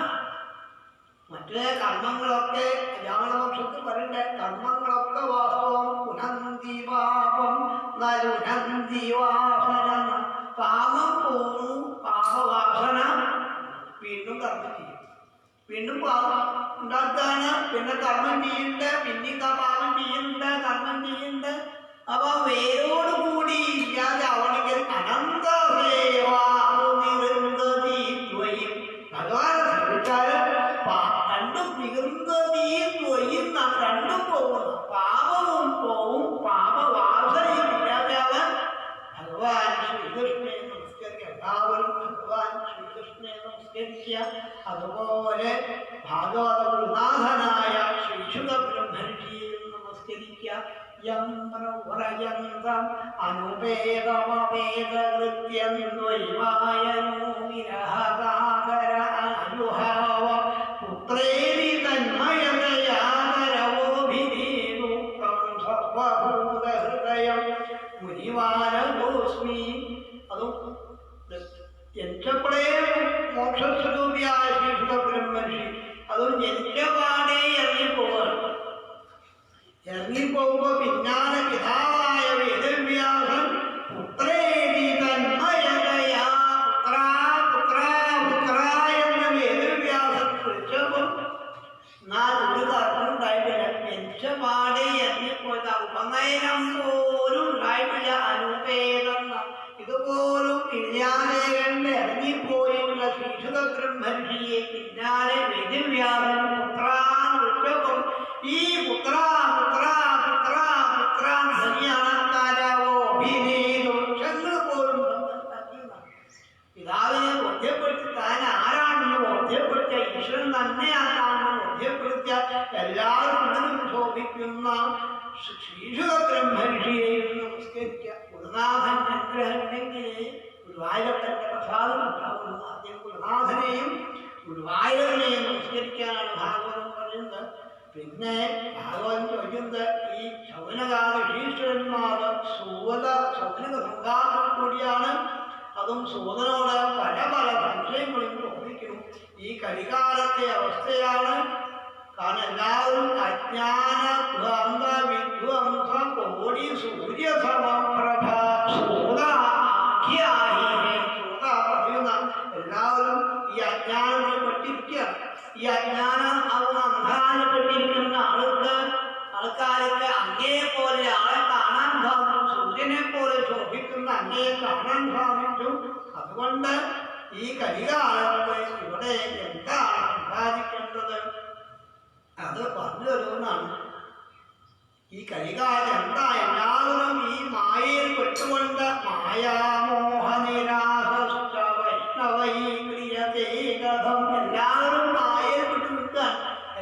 മറ്റേ കർമ്മങ്ങളൊക്കെ രാവണപക്ഷത്തിൽ പറയണ്ട. കർമ്മങ്ങളൊക്കെ വാസ്തവം പുനന്തി പാപം നരുനന്തി വാസന. പാപം പോണു, പാപവാസന വീണ്ടും കർമ്മം ചെയ്യും. വീണ്ടും പാപം ഉണ്ടാക്കാണ്. പിന്നെ കർമ്മം ചെയ്യണ്ട. പിന്നെ പാപം ചെയ്യണ്ട, കർമ്മം ചെയ്യണ്ട. അവ വേരോടുകൂടി ഇല്ലാതെ അവണെങ്കിൽ അനന്തസേവാനിവൃന്തീയും ഭഗവാനെ ശ്രമിച്ചാൽ രണ്ടും വികൃന്തതയും രണ്ടും പോകുന്നു. പാപവും പോവും, പാപവാസനയും ഇല്ലാതെ അവൻ ഭഗവാൻ ശ്രീകൃഷ്ണനെ നമസ്കരിക്കുക. എല്ലാവരും ഭഗവാൻ ശ്രീകൃഷ്ണനെ നമസ്കരിക്കുക. അതുപോലെ ഭാഗവത ഗുരുനാഥനായ ശ്രീശുക ബ്രഹ്മർഷിയെയും നമസ്കരിക്കുക. യന്ത്രവ്രയന്തം അനുപേതമവേദകൃത്യം ദ്വൈവായനോ വിരഹകാതര അനുഹാവ പുത്രേരി തന്മയതയാതരവോഭിനീതൂക്തം സർവഭൂതഹൃദയം മുനിവാനോസ്മി. അതും ജനിച്ചപ്പോഴേ മോക്ഷസ്വരൂപിയായ ശ്രീശുക ബ്രഹ്മർഷി. അതും ജനിച്ചപാടേ ഇറങ്ങിപ്പോവാണ്. ഇറങ്ങിപ്പോകുമ്പോ പിന്നാലെ പിതാവായ വേദവ്യാസൻ പുത്രേരി തന്മയതയാ പുത്ര പുത്ര പുത്ര എന്ന വേദവ്യാസൻ വിളിച്ചപ്പോൾ എന്നാൽ ഒരു തർക്കമുണ്ടായിട്ടില്ല. ജനിച്ചപാടെ ഇറങ്ങിപ്പോയത് ഉപനയനം പോലും ഉണ്ടായിട്ടില്ല. അനുപേതെന്ന ഇതുപോലും ഇല്ലാതെ കണ്ട് ഇറങ്ങിപ്പോയിട്ടുള്ള ശ്രീശുക ബ്രഹ്മർഷിയെ പിന്നാലെ വേദവ്യാസൻ പുത്രാന്ന് വിളിച്ചപ്പോൾ ഈ പുത്ര പുത്ര പുത്ര പുത്ര ധനിയാണോ ചെന്ന് പോലും പിതാവിനെ ബോധ്യപ്പെടുത്തി താൻ ആരാണെന്ന് ബോധ്യപ്പെടുത്തിയ ഈശ്വരൻ തന്നെയാണെന്ന് ബോധ്യപ്പെടുത്തിയ എല്ലാവരും ഉടനും ശോഭിക്കുന്ന ശ്രീശുക ബ്രഹ്മർഷിയെയും നമസ്കരിക്കുക. ഗുരുനാഥൻ അനുഗ്രഹമുണ്ടെങ്കിൽ ഗുരുവായൂരപ്പന്റെ പ്രസാദം ഉണ്ടാവുന്നു. ആദ്യം ഗുരുനാഥനെയും ഗുരുവായൂരനെയും നമസ്കരിക്കാനാണ് ഭാഗവതം പറയുന്നത്. പിന്നെ ഭാഗവതം ചോദിക്കുന്നത് ഈ ശൗനകാല ഋഷീശ്വരന്മാർ ശൗനക സംഘാതം കൂടിയാണ് അതും സൂതനോട് പല പല സംശയങ്ങളും ചോദിക്കുന്നു. ഈ കലികാലത്തെ അവസ്ഥയാണ്. കാരണം എല്ലാവരും അജ്ഞാന ദ്വന്ദ്വ വിധ്വംസ കോടി സൂര്യ സമപ്രഭ സൂത പറയുന്ന എല്ലാവരും ഈ അജ്ഞാനത്തിൽ പെട്ടിരിക്കുകയാണ്. ഈ അജ്ഞാനം അന്ധകാരപ്പെട്ടിരിക്കുന്ന ആൾക്കാർക്ക് അങ്ങേപോലെ ആളെ കാണാൻ സാധിക്കും. സൂര്യനെ പോലെ ശോഭിക്കുന്ന അങ്ങയെ കാണാൻ സാധിക്കും. അതുകൊണ്ട് ഈ കലികാലത്ത് ഇവിടെ എന്താണ് സമ്പാദിക്കേണ്ടത് അത് പറഞ്ഞു തരുമെന്നാണ്. ഈ കലികാലം എന്താ? എല്ലാവരും ഈ മായയിൽ പെട്ടുകൊണ്ട് മായാമോഹനിരാസ വൈഷ്ണവീക്രിയതേകഥം എല്ലാവരും മായയിൽ പെട്ട് നിൽക്കാൻ,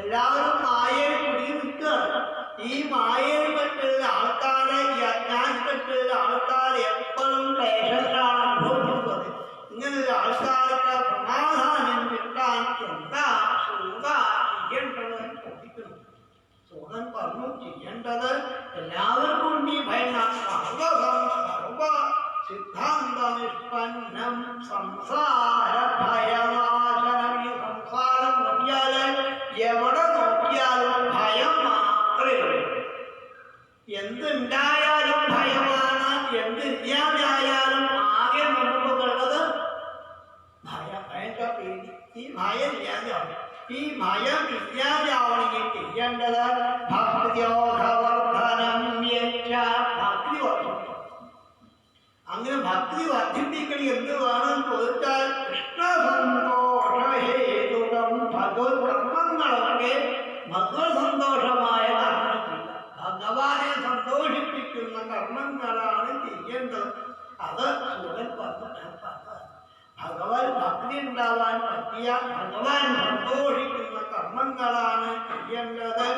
എല്ലാവരും മായയിൽ കുടുങ്ങി നിൽക്കാൻ. ഈ മായയിൽ പെട്ടുള്ള ആൾക്കാരെ, ഈ അജ്ഞാനപ്പെട്ടുള്ള ആൾക്കാരെ എപ്പോഴും ക്ലേശങ്ങളാണ് അനുഭവിക്കുന്നത്. ഇങ്ങനൊരു ആൾക്കാർക്ക് സമാധാനം കിട്ടാൻ എന്താ സൂത ചെയ്യേണ്ടത് ചോദിക്കുന്നു. സൂതൻ പറഞ്ഞു, ചെയ്യേണ്ടത് എല്ലാവർക്കും ഈ ഭയം സർവ സിദ്ധാന്ത നിഷ്പന്നം സംസാര ഭയനാശനം. ഈ സംസാരം നോക്കിയാല് എവിടെ നോക്കിയാലും ഭയം മാത്രമേ ഉള്ളൂ. എന്തുണ്ടായാലും ഭയമാണ്, എന്തില്ലാതായാലും ആകെ മുമ്പുള്ളത് ഭയം. പേടി. ഈ ഭയം ഇല്ലാതെയാവും. ഈ ഭയം ഇല്ലാതെയാവണമെങ്കിൽ ചെയ്യേണ്ടത് ഭക്തിയോധവർദ്ധനം. ഭക്തി വർദ്ധിപ്പിക്കും. അങ്ങനെ ഭക്തി വർദ്ധിപ്പിക്കണി എന്ത് വേണം ചോദിച്ചാൽ കൃഷ്ണസന്തോഷഹേതുകം. ഭഗവത് കർമ്മങ്ങളൊക്കെ ഭഗവത് സന്തോഷമായ കർമ്മത്തില്ല, ഭഗവാനെ സന്തോഷിപ്പിക്കുന്ന കർമ്മങ്ങളാണ് ചെയ്യേണ്ടത്. അത് സൂര്യൻ പറഞ്ഞിട്ടാണ് പറഞ്ഞത്. ഭഗവത് ഭക്തി ഉണ്ടാവാൻ പറ്റിയ ഭഗവാൻ സന്തോഷിക്കുന്ന കർമ്മങ്ങളാണ് ചെയ്യേണ്ടത്.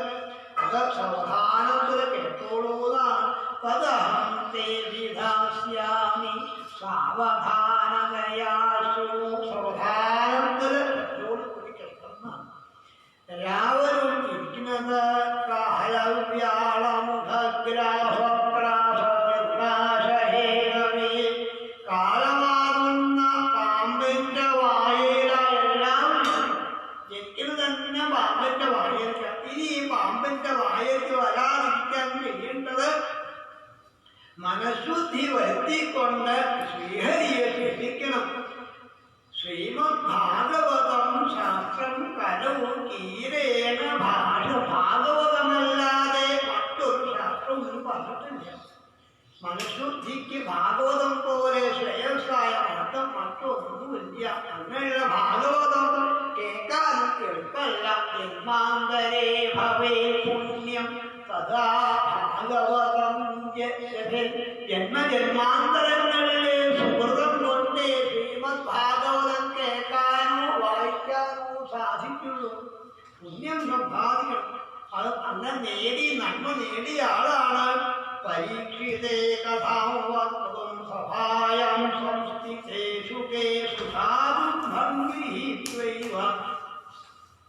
അത് സാവധാനത്തിൽ കേട്ടോളൂതാണ്. തദഹം തേ വിധാസ്യാമി സാവധാനതയാശു. സാവധാനത്തിൽ കേട്ടോടുകൂടി കേൾക്കുന്നതാണ്. എല്ലാവരും ഇരിക്കുന്നത് കാലവ്യാളമുഖഗ്രാഹപ്രാസഹേതവേ. കാലമാകുന്ന പാമ്പിന്റെ വായല എല്ലാം എങ്കിൽ തന്നെ പാമ്പിന്റെ വായല. ഇനി ഈ പാമ്പിന്റെ വായയ്ക്ക് വരാതിരിക്കാൻ ചെയ്യേണ്ടത് മനഃശുദ്ധി വരുത്തിക്കൊണ്ട് ശ്രീഹരിയെ ശിക്ഷിക്കണം. ശ്രീമദ് ഭാഗവതം ശാസ്ത്രം കലവും കീരേണ ഭാഷ. ഭാഗവതമല്ലാതെ മറ്റൊരു ശാസ്ത്രവും പറഞ്ഞിട്ടില്ല. മനഃശുദ്ധിക്ക് ഭാഗവതം പോലെ ശ്രേയസ്സായ അർത്ഥം മറ്റൊന്നുമില്ല. അങ്ങനെയുള്ള ഭാഗവതം കേൾക്കാൻ എളുപ്പമല്ല. ജന്മാന്തരേ ഭവേ പുണ്യം സദാ ഭാഗവതം. ജന്മജന്മാന്തരങ്ങളിലെ സുഹൃതം കൊണ്ട് ശ്രീമദ് ഭാഗവതം കേൾക്കാനോ വായിക്കാനോ സാധിക്കുള്ളൂ. പുണ്യം സമ്പാദിക്കണം. അത് അന്ന് നേടി നന്മ നേടിയ ആളാണ് പരീക്ഷിതേ കഥാം വക്തും സഭായാം സംസ്ഥിതേഷു കേഷു സാധും ഗൃഹീത്വൈവ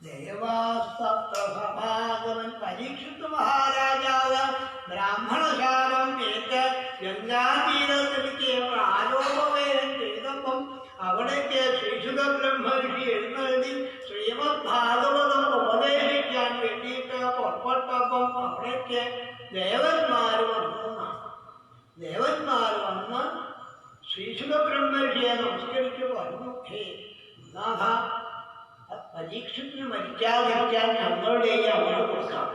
ദേവാസ്തപ്രസഭാഗവൻ. പരീക്ഷിത് മഹാരാജാവ് ബ്രാഹ്മണശാലം ഏറ്റ് ഗംഗാതീരത്തിലേക്ക് പ്രാരോപവേദം ചെയ്തപ്പം അവിടേക്ക് ശ്രീശുഖ ബ്രഹ്മർഷി എഴുന്നള്ളി ശ്രീമദ് ഭാഗവതം ഉപദേശിക്കാൻ വേണ്ടിയിട്ട് പുറപ്പെട്ടപ്പം അവിടേക്ക് ദേവന്മാർ വന്നതാണ്. ദേവന്മാർ വന്ന് ശ്രീശുഖ ബ്രഹ്മർഷിയെ നമസ്കരിച്ച് പറഞ്ഞു, ഹേ നാഥ, പരീക്ഷത്തിന് മരിക്കാതിരിക്കാൻ ഞങ്ങളുടെ ഈ അമൃത് കൊടുക്കാം.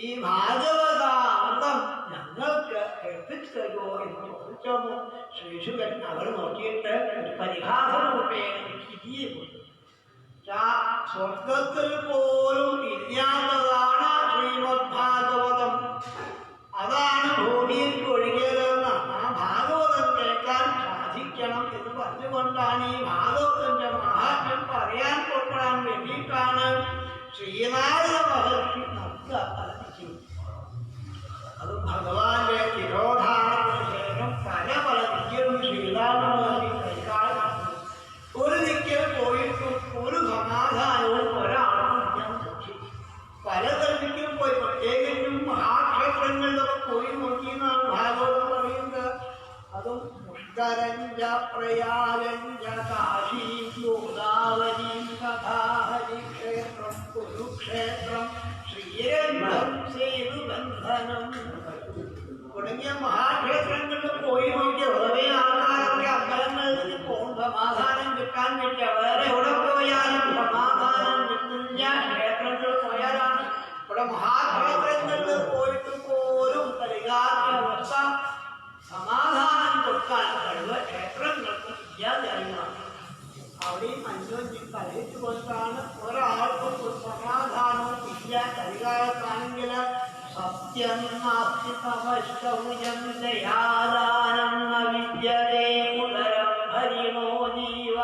ഈ ഭാഗവതാമൃതം ഞങ്ങൾക്ക് കേൾപ്പിച്ചു തരുമോ എന്ന് ചോദിച്ചപ്പോൾ ശ്രീശുഖൻ അവർ നോക്കിയിട്ട് ഒരു പരിഹാസരൂപേണ ചിരിയെ കൊടുത്തു. സ്വർഗത്തിൽ പോലും ഇല്ലാത്തതാണ് ശ്രീമദ് ഭാഗവതം. അതാണ് ഭൂമിയിൽ ഒഴുകിയതെന്നാണ്. ആ ഭാഗവതം കേൾക്കാൻ സാധിക്കണം എന്ന് പറഞ്ഞുകൊണ്ടാണ് ഈ ഭാഗവതന്റെ മഹാത്മ്യം പറയാൻ പുറപ്പെടാൻ വേണ്ടിയിട്ടാണ് ശ്രീനാരദ മഹർഷി നമുക്ക് അറിയിച്ചു. അത് ഭഗവാന്റെ തിരോധാനത്തിന് ശേഷം പല പല ദിക്കും ശ്രീനാരദ മഹർഷി കൈകാര്യം. ഒരു ദിക്കിൽ പോയിട്ടും ഒരു സമാധാനവും ഒരാളും ഞാൻ നോക്കി. പല ദിക്കിലും പോയി, പ്രത്യേകിച്ചും മഹാക്ഷേത്രങ്ങളിലൊക്കെ പോയി നോക്കിയെന്നാണ് ഭാഗവതം പറയുന്നത്. അതും പുഷ്കരഞ്ച പ്രയ നടക്കാൻ വേണ്ടി വേറെ എവിടെ പോയാലും സമാധാനം കിട്ടുന്നില്ല. ക്ഷേത്രത്തിൽ പോയാലാണ്. ഇവിടെ മഹാക്ഷേത്രങ്ങളിൽ പോയിട്ട് പോലും കലികാല അവസ്ഥ സമാധാനം കൊടുക്കാൻ കഴിവ് ക്ഷേത്രങ്ങൾക്ക് ഇല്ലാതായിരുന്നു. അവിടെയും അന്യോന്യം കലയിച്ചു കൊണ്ടാണ് ഒരാൾക്കും ഒരു സമാധാനവും ഇല്ല. കലികാലത്താണെങ്കിൽ സത്യം നാസ്തി തമശ്ചൗര്യം ദയാദാനം ന വിദ്യതേ ഉദരം ഹരിണോ ജീവ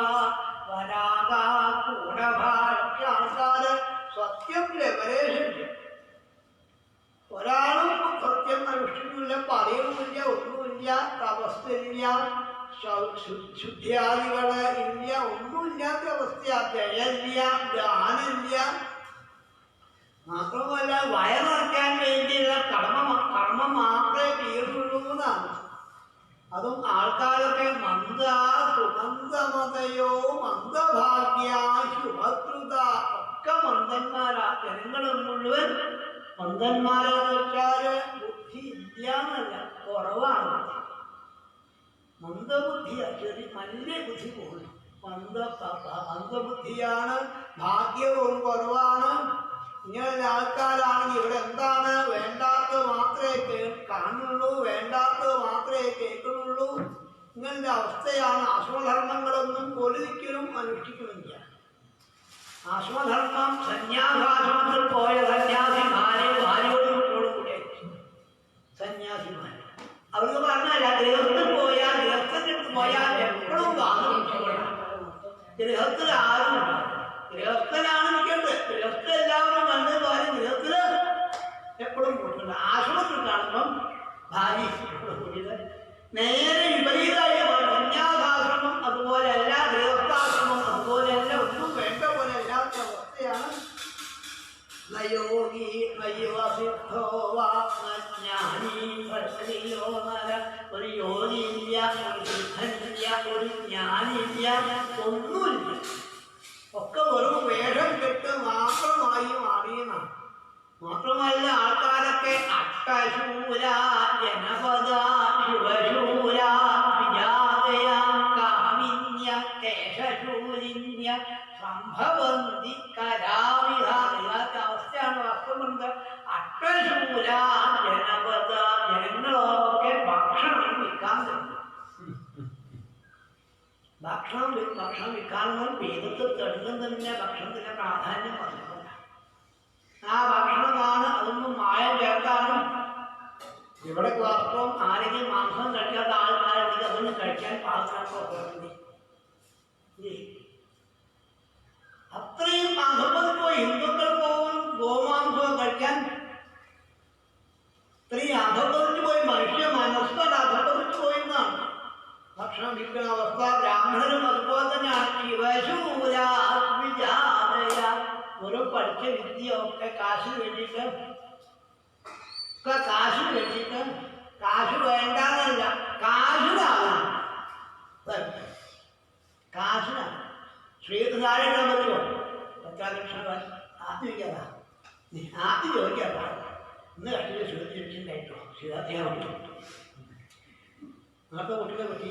വരാഗാ കൂടഭാഷ്യ ആൾക്കാര് സത്യം ലെവലേഷനില്ല. ഒരാളും സത്യം അനുഷ്ഠിക്കുന്നില്ല, പറയുന്നില്ല, ഒന്നുമില്ല, തപസ്സില്ല, ശുദ്ധിയാദികള് ഇല്ല, ഒന്നുമില്ലാത്ത അവസ്ഥയാ. ദയയില്ല, ദാനമില്ല. മാത്രമല്ല വയറിറക്കാൻ വേണ്ടിയുള്ള കർമ്മം മാത്രമേ തീരുള്ളൂ എന്നാണ്. അതും ആൾക്കാരൊക്കെ സുമന്ദമതയോ മന്ദഭാഗ്യ ശുഭദ്രുത ഒക്കെ മന്ദന്മാരാ. ജനങ്ങൾ മുഴുവൻ മന്ദന്മാരെന്ന് വെച്ചാല് ബുദ്ധി ഇല്ല എന്നല്ല, കുറവാണ്. മന്ദബുദ്ധിയാ, ചെറിയ നല്ല ബുദ്ധി പോകുന്നു. മന്ദബുദ്ധിയാണ്, ഭാഗ്യവും കുറവാണ്. ഇങ്ങനെ ആൾക്കാരാണെങ്കിൽ ഇവിടെ എന്താണ് വേണ്ടാത്തത് മാത്രമേ കാണുള്ളൂ, വേണ്ടാത്തത് മാത്രമേ കേൾക്കുന്നുള്ളൂ. ഇങ്ങനത്തെ അവസ്ഥയാണ്. അശ്വധർമ്മങ്ങളൊന്നും ഒരിക്കലും അനുഷ്ഠിക്കുന്നില്ല. അശ്വധർമ്മം സന്യാസാശ്രമത്തിൽ പോയ സന്യാസിമാരെ ഭാര്യയോട് കുട്ടിയോടും കൂടെ സന്യാസിമാര് അവർക്ക് പറഞ്ഞല്ല, ഗൃഹത്തിൽ പോയാൽ ഗൃഹത്തിൻ്റെ പോയാൽ എപ്പോഴും വാങ്ങും. ഗൃഹത്തിൽ ആരും ഗൃഹസ്ഥനാണ് നിൽക്കേണ്ടത്. ഗൃഹസ്ഥ എല്ലാവരും കണ്ടത് പോലെ ഗൃഹത്തില് എപ്പോഴും കൂട്ടുന്നത്. ആശ്രമത്തിൽ കാണുമ്പം ഭാര്യ കൂടിയത് നേരെ വിപരീതമായ സന്യാസാശ്രമം അതുപോലെയല്ല, ഗൃഹസ്ഥാശ്രമം അതുപോലെയല്ല, ഒന്നും വേണ്ട പോലെ അല്ലാത്ത അവസ്ഥയാണ്. നയോഗി നൈവസിദ്ധോ വാജ്ഞാനി ഭക്തിയോ നര. ഒരു യോഗിയില്ല, ഒരു സിദ്ധനില്ല, ഒരു ജ്ഞാനില്ല, ഒന്നുമില്ല. ഒക്കെ വെറും വേഷം കെട്ട് മാത്രമായി മാറിയെന്നാണ്. മാത്രമല്ല ആൾക്കാരൊക്കെ അഷ്ടശൂല ജനപദ ശിവശൂല വിജാതയ കാമിന്യ കേശശൂലിന്യ സംഭവന്തി കരാവിഹ. ഇല്ലാത്ത അവസ്ഥയാണ് വാസ്തവമുണ്ട്. അഷ്ടശൂല ജനപദ ജനങ്ങളൊക്കെ ഭക്ഷണം വിൽക്കാൻ തുടങ്ങി. ഭക്ഷണം വിൽക്കാനുള്ള വേദത്തിൽ തെളിഞ്ഞം തന്നെ ഭക്ഷണത്തിന്റെ പ്രാധാന്യം പറഞ്ഞിട്ടുണ്ട്. ആ ഭക്ഷണമാണ്. അതൊന്നും മായം ചേർക്കാനും ഇവിടെ വാസ്തവം ആരെങ്കിലും മാംസം കഴിക്കാത്ത ആൾക്കാരുണ്ടെങ്കിൽ അതൊന്നും കഴിക്കാൻ പാകത്തിനാക്കി അത്രയും അധപ്പതിപ്പോ ഹിന്ദുക്കൾ പോലും ഗോമാംസം കഴിക്കാൻ ഇത്രയും അധപ്പതിച്ചു പോയി. മനുഷ്യ മനസ്സുകൾ അധപ്പതിച്ചു പോയി എന്നാണ് ഭക്ഷണം വിൽക്കുന്ന അവസ്ഥ. ബ്രാഹ്മണരും അതുപോലെ തന്നെയാണ്. ശിവശൂല വിജാതയ. ഓരോ പഠിച്ച വിദ്യയൊക്കെ കാശിന് വേണ്ടിയിട്ട് കാശ് വേണ്ടാന്നല്ല, കാശിനാണ്. കാശിനാണ്. ശ്രീനാരായണ ഇടാൻ പറ്റുമോ? പറ്റാകൃഷ്ണ ആദ്യം ചോദിക്കാതാ, ആദ്യം ചോദിക്കാൻ പാടില്ല. ഇന്ന് കട്ടില് ശ്രീണ്ടായിട്ടോ ശ്രീരാധ്യാൻ അങ്ങനത്തെ കുട്ടികളെ പറ്റി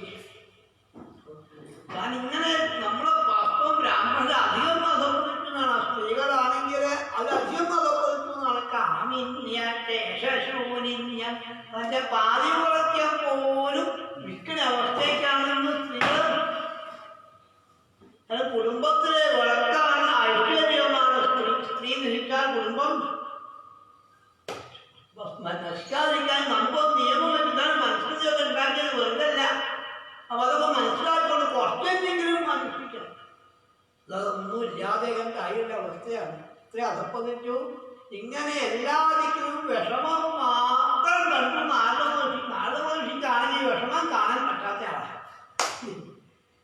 ഞാൻ ഇങ്ങനെ നമ്മളെ വാസ്തവം ബ്രാഹ്മണരെ അധികം അധപ്പതിക്കുന്നതാണ്. സ്ത്രീകളാണെങ്കിൽ അത് അധികം അധപ്പതിക്കുന്നതാണ്. കാമിന്യ കേശശൂനിന്യ തന്റെ പാതി കുറയ്ക്കാൻ പോലും വിൽക്കുന്ന അവസ്ഥയ്ക്കാണെന്ന് സ്ത്രീകൾ. അത് കുടുംബത്തിലെ വിളക്കാണ്, ഐശ്വര്യമാണ്. സ്ത്രീ നിൽക്കാൻ കുടുംബം നശിക്കാതിരിക്കാൻ നമുക്ക് നിയമം വെച്ചിട്ടാണ് മനസ്സിലൊക്കെ ഉണ്ടാക്കിയത്. വെറുതല്ല. അപ്പൊ അതൊക്കെ മനസ്സിലാക്കിക്കൊണ്ട് കുറച്ചെങ്കിലും അനുഷ്ഠിക്കണം. അതൊന്നും ഇല്ലാതെ കണ്ടായുള്ള അവസ്ഥയാണ്. ഇത്ര അധപ്പതിച്ചു. ഇങ്ങനെ എല്ലാ ദിക്കിലും വിഷമം മാത്രം കണ്ടു നാരദമഹർഷിക്കാണെങ്കിൽ വിഷമം കാണാൻ പറ്റാത്ത ആളാണ്.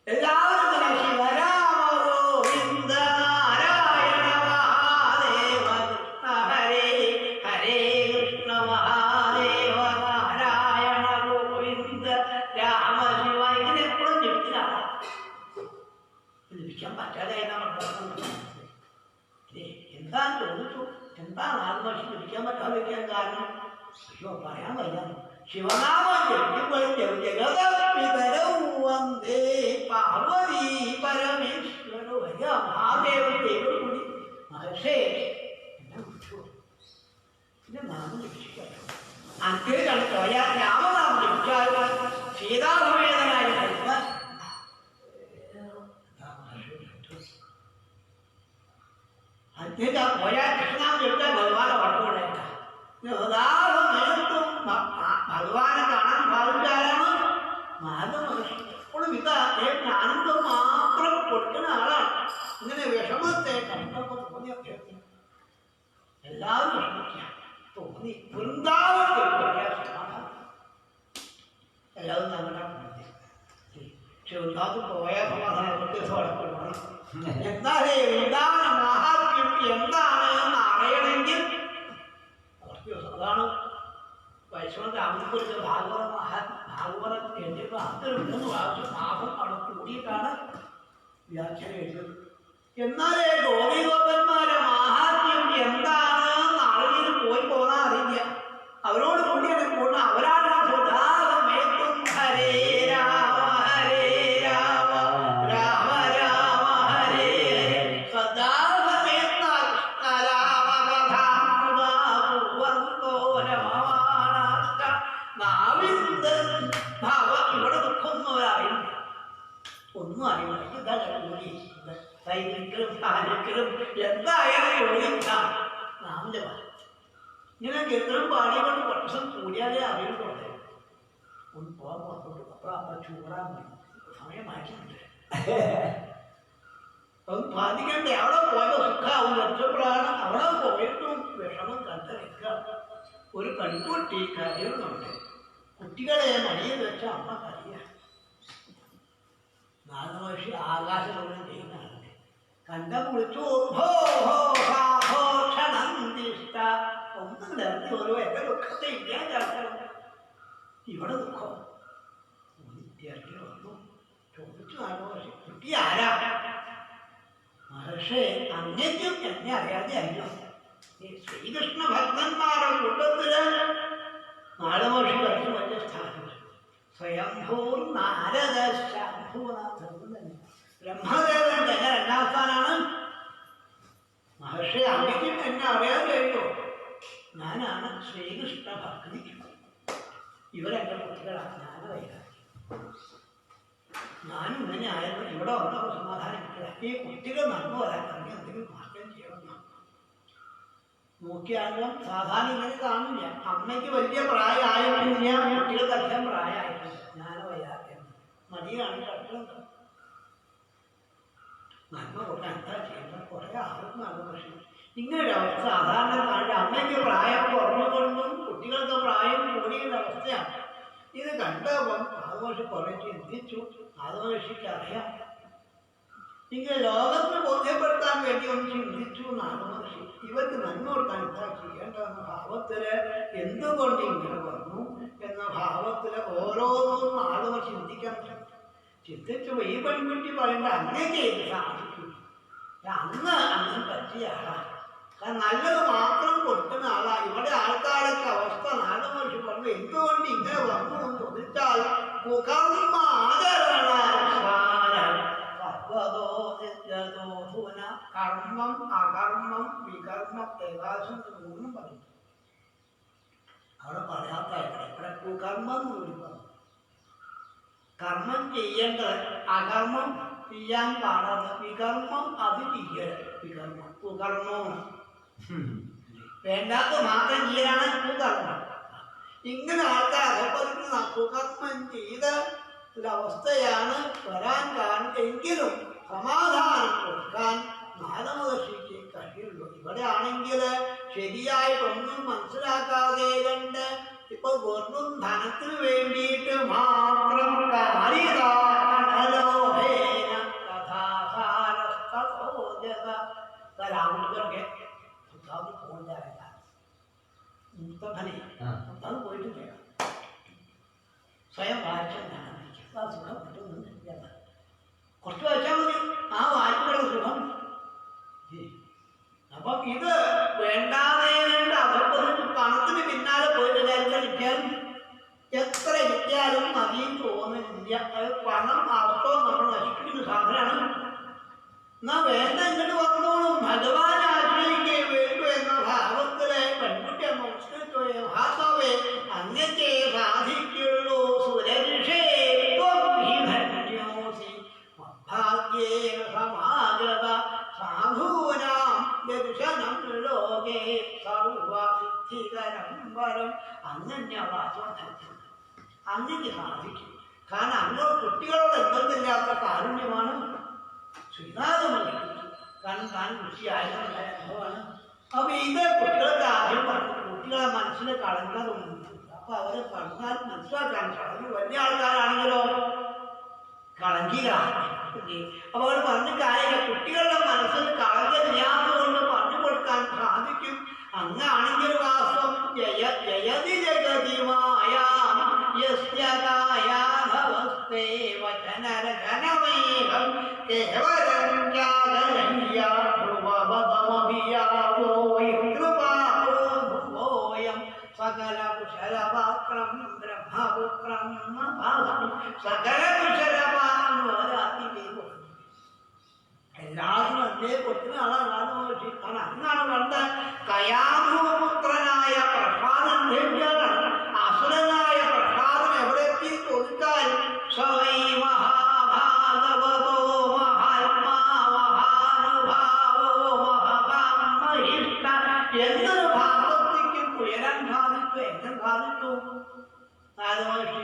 എല്ലാവരും തന്നെ ശിവരാമ ഗോവിന്ദ നാരായണ മഹാദേവ കൃഷ്ണ ഹരേ ഹരേ കൃഷ്ണ മഹാദേവ നാരായണ ഗോവിന്ദ രാമ ശിവ ഇങ്ങനെ എപ്പോഴും ജപിച്ചതാണ്. ജപിക്കാൻ പറ്റാതെ എന്താ ചോദിച്ചു, എന്താ നാരദമഹർഷി ജപിക്കാൻ പറ്റാതിരിക്കാൻ കാരണം? അയ്യോ പറയാൻ വയ്യ. ശിവനാമം ജപിക്കുമ്പോഴും ജഗതപിതരൗ വന്ദേ പാർവതീ പരമേ രാമനാമം ജപിച്ചിട്ടുണ്ട്. അങ്ങേക്കാണ് പോയാൽ രാമനാമം ജപിച്ചാൽ സീതാസമേതനായ ഭഗവാൻ അങ്ങേക്കാ പോയാൽ കൃഷ്ണനാമം ജപിച്ചാൽ ഭഗവാനെ വളർത്തുകൊണ്ടേക്കാം. ഭഗവാനെ കാണാൻ ഭാവിച്ചാലാണ് മാധവമഹർഷി. എപ്പോഴും ഇതാ ആനന്ദം മാത്രം കൊടുക്കുന്ന ആളാണ്. ഇങ്ങനെ വിഷമത്തെ കണ്ടപ്പോൾ തോന്നിയ അദ്ദേഹത്തിന് എല്ലാവരും വിഷമിക്കുക തോന്നി. വൃന്ദാവനത്തിൽ സമാധാനം എല്ലാവരും ഞങ്ങളുടെ ചെറുതാത് പോയ സമാധാനം വ്യത്യസ്തമാണ്. എന്നാലേ വൃന്ദാവന മഹാത്മ്യം എന്താണ് എന്ന് അറിയണമെങ്കിൽ കുറച്ച് ദിവസം അതാണ് വൈഷ്ണവ രാമനെക്കുറിച്ച് ഭാഗവതം എഴുതിയപ്പോൾ അതിൽ 3 പ്രാവശ്യം മാസം അവിടെ കൂടിയിട്ടാണ് വ്യാഖ്യാനം എഴുതിയത്. എന്നാലേ ഗോപിഗോപന്മാരെ മഹാത്മ്യം എന്താണെന്ന് അറിഞ്ഞിട്ട് പോയി പോകാൻ അറിയില്ല. അവരോട് കൂടിയാണ് പോകുന്നത്. അവരാണ് സദാസമയത്തും ഹരേ രാമ ഹരേ രാമ രാമ രാമ ഹരേ സദാസമയത്ത് ഇവിടെ ദുഃഖമൊന്നുമരായി ഒന്നും അറിയില്ല. ഇതാ ജോലി സൈനിക്കലും സ്ഥാനിക്കലും എന്തായാലും ജോലിയില്ല. നാമിന്റെ ഇങ്ങനെ എത്രയും പാടിക്കൊണ്ട് കുറച്ചും കൂടിയാലേ അറിയുന്നുണ്ട്. ഒന്ന് പോകാൻ പുറത്തോട്ട് അപ്പൊ അപ്പൊ ചൂടാൻ സമയം മാറ്റിട്ടുണ്ട്. അത് ബാധിക്കണ്ടേ? അവിടെ പോയ സുഖാവും രക്ഷപ്പെടാണ്. അവിടെ പോയിട്ടും വിഷമം കണ്ടിരിക്കുക. ഒരു കൺകുട്ടി കരയുന്നുണ്ട്. കുട്ടികളെ മടിയിൽ വെച്ച അമ്മ കരയ. നാഗമഹർഷി ആകാശലോകം ചെയ്യുന്നതാണ്. കണ്ടം വിളിച്ചു ഒന്നും ഇറങ്ങി ഓരോ എന്റെ ദുഃഖത്തെ ഇല്ലാതാക്കണം. ഇവിടെ ദുഃഖം ഇറങ്ങി വന്നു. ചോദിച്ചു നാഗമഹർഷി, കുട്ടി ആരാ? മഹർഷി, അങ്ങേക്കും എന്നെ അറിയാതെ അറിയോ? ഈ ശ്രീകൃഷ്ണ ഭക്തന്മാരുടെ കൂട്ടത്തില് നാഗമഹർഷി കുറച്ച് വലിയ സ്ഥാനം. സ്വയംഭൂർ നാരദ ശംഭൂനാഥൻ ബ്രഹ്മദേവൻ തന്നെ 2ാം സ്ഥാനാണ്. മഹർഷി, അങ്ങേക്കും എന്നെ അറിയാതെ കഴിയോ? ഞാനാണ് ശ്രീകൃഷ്ണ ഭക്തി. ഇവരെന്റെ കുട്ടികളാണ്. ഞാൻ വൈകാരി. ഞാനും ഇങ്ങനെ ആയിരുന്നു. ഇവിടെ വന്നപ്പോൾ സമാധാനം കിട്ടില്ല. ഈ കുട്ടികൾ നന്മ വരാൻ തന്നെ എന്തെങ്കിലും മാറ്റം ചെയ്യണം. നോക്കിയാലും സാധാരണ ഇങ്ങനെ കാണില്ല. അമ്മയ്ക്ക് വലിയ പ്രായമായിട്ടില്ല, കുട്ടികൾക്ക് അധികം പ്രായമായിട്ടില്ല. ഞാൻ വൈകാരിയാണ്. മടിയാണ് കട്ടുന്നത്. നന്മ കൊടുക്കാൻ എന്താ ചെയ്യുന്നത്? കുറേ ആളും നല്ല പ്രശ്നം. ഇങ്ങനൊരു അവസ്ഥ സാധാരണ കാണില്ല. അമ്മയ്ക്ക് പ്രായം കുറഞ്ഞുകൊണ്ടും കുട്ടികൾക്ക് പ്രായം കൂടിയ അവസ്ഥയാണ്. ഇത് കണ്ടപ്പോൾ നാഗമഹർഷി കുറേ ചിന്തിച്ചു. നാഗമഹർഷിക്ക് അറിയാം. ഇങ്ങനെ ലോകത്തിന് ബോധ്യപ്പെടുത്താൻ വേണ്ടി ഒന്ന് ചിന്തിച്ചു നാഗമഹർഷി. ഇവർക്ക് നന്മ കൊടുക്കാൻ എന്താ ചെയ്യേണ്ടതെന്ന ഭാവത്തില് എന്തുകൊണ്ട് ഇങ്ങനെ വന്നു എന്ന ഭാവത്തില് ഓരോന്നും നാഗമഹർഷി ചിന്തിക്കാൻ ചിന്തിച്ചു. ഈ പെൺകുട്ടി പറയേണ്ട അങ്ങനെ ചെയ്ത് സാധിക്കും. അന്ന് പറ്റിയ ആളാണ്. കാരണം നല്ലത് മാത്രം കൊടുക്കുന്ന ആളാ. ഇവിടെ ആൾക്കാരൊക്കെ അവസ്ഥ നാഗമഹർഷി പറഞ്ഞു എന്തുകൊണ്ട് ഇങ്ങനെ വന്നു എന്ന് ചോദിച്ചാൽ കർമ്മ കർമ്മം അകർമ്മം വികർമ്മം പ്രകാശം ഒന്നും പറഞ്ഞു. അവിടെ പറയാത്ത ഇവിടെ കുകർമ്മം കൂടി പറഞ്ഞു. കർമ്മം ചെയ്യേണ്ടത്, അകർമ്മം ചെയ്യാൻ പാടാതെ, വികർമ്മം അത് ചെയ്യരുത്. വികർമ്മം കുകർമ്മവും വേണ്ടാത്ത മാത്രം ചെയ്യലാണ് കുകർമ്മം. ഇങ്ങനെ ആൾക്കാർ അകപ്പെടുന്ന കുകർമ്മം ചെയ്ത ഒരവസ്ഥയാണ് വരാൻ കാരണം. എങ്കിലും സമാധാനം കൊടുക്കാൻ നാഗമഹർഷിക്ക് കഴിയുള്ളൂ. ഇവിടെ ആണെങ്കിൽ ശരിയായിട്ടൊന്നും മനസ്സിലാക്കാതെ കണ്ട് ഇപ്പൊ വെറും ധനത്തിന് വേണ്ടിയിട്ട് മാത്രം രാമനൊക്കെ പോകുന്നതല്ല. അത് പോയിട്ട് ചെയ്യാം. സ്വയം വായിച്ച ആ സുഖം കിട്ടുന്നില്ല. കുറച്ച് വായിച്ചാൽ മതി ആ വായിക്കുള്ള സുഖം. അപ്പൊ ഇത് വേണ്ടാതെ അകപ്പതിട്ട് പണത്തിന് പിന്നാലെ പോയിട്ട് കിട്ടിയാലും എത്ര കിട്ടിയാലും മതിയും തോന്നുന്നില്ല. അത് പണം ആസ്തവും നമ്മൾ നശിപ്പിക്കുന്ന സാധനമാണ്. എന്നാ വേണ്ട ഇങ്ങോട്ട് വന്നോളും ഭഗവാൻ ആശ്രയിക്കേ വേണ്ടു എന്ന ഭാവത്തിലെ പെൺകുട്ടി നമസ്കരിച്ചോ ഭാഗ്യേന സമാഗത സാധൂനാം ദർശനം ലോകേ സർവസിദ്ധികരം വരം അനന്യവാസം അങ്ങനെ സാധിക്കും. കാരണം അങ്ങോട്ട് കുട്ടികളോട് എന്തെന്നില്ലാത്ത കാരുണ്യമാണ് ശ്രീനാഥമണി. കാരണം താൻ കൃഷിയായതുള്ള അനുഭവമാണ്. അപ്പൊ ഇത് കുട്ടികൾക്ക് ആദ്യം പറഞ്ഞു, കുട്ടികളെ മനസ്സിൽ കളങ്കതൊന്നും. അപ്പൊ അവരെ പറഞ്ഞാൽ മനസ്സിലാക്കാൻ സാധിക്കും. വലിയ ആൾക്കാരാണെങ്കിലോ കളങ്കിലാണ്. അപ്പൊ അവർ പറഞ്ഞ കാര്യങ്ങൾ കുട്ടികളുടെ മനസ്സിൽ കളങ്കമില്ലാത്തതുകൊണ്ട് പറഞ്ഞു കൊടുക്കാൻ സാധിക്കും. അങ്ങാണെങ്കിൽ വാസ്തവം ജയതി ജഗതിമായാം യസ്യകായാഭവസ്തേ വചനരചനമേഹം കേവലം യാഗലയ്യാഭൂമപദമഭിയാവോയം സകല കുശലപാത്രം ബ്രഹ്മപുത്രം സകല കുശലപാത്രം എല്ലാവരും അതേ കൊട്ടിന് ആളാണ്. അന്നാണ് കണ്ട കയാഭൂപുത്രനായ പ്രസാദൻ ദേവ്യാണ്. അസുരനായ പ്രസാദൻ എവിടെ എത്തി ചോദിച്ചാൽ സ്വൈ മഹാഭാഗവതോ മഹാത്മാ മഹാനുഭാവോ മഹാമഹിഷ്ട എന്നൊരു ഭാഗത്തേക്ക് ഉയരാൻ സാധിച്ചു. എങ്ങനെ സാധിച്ചു? നാരദമഹർഷി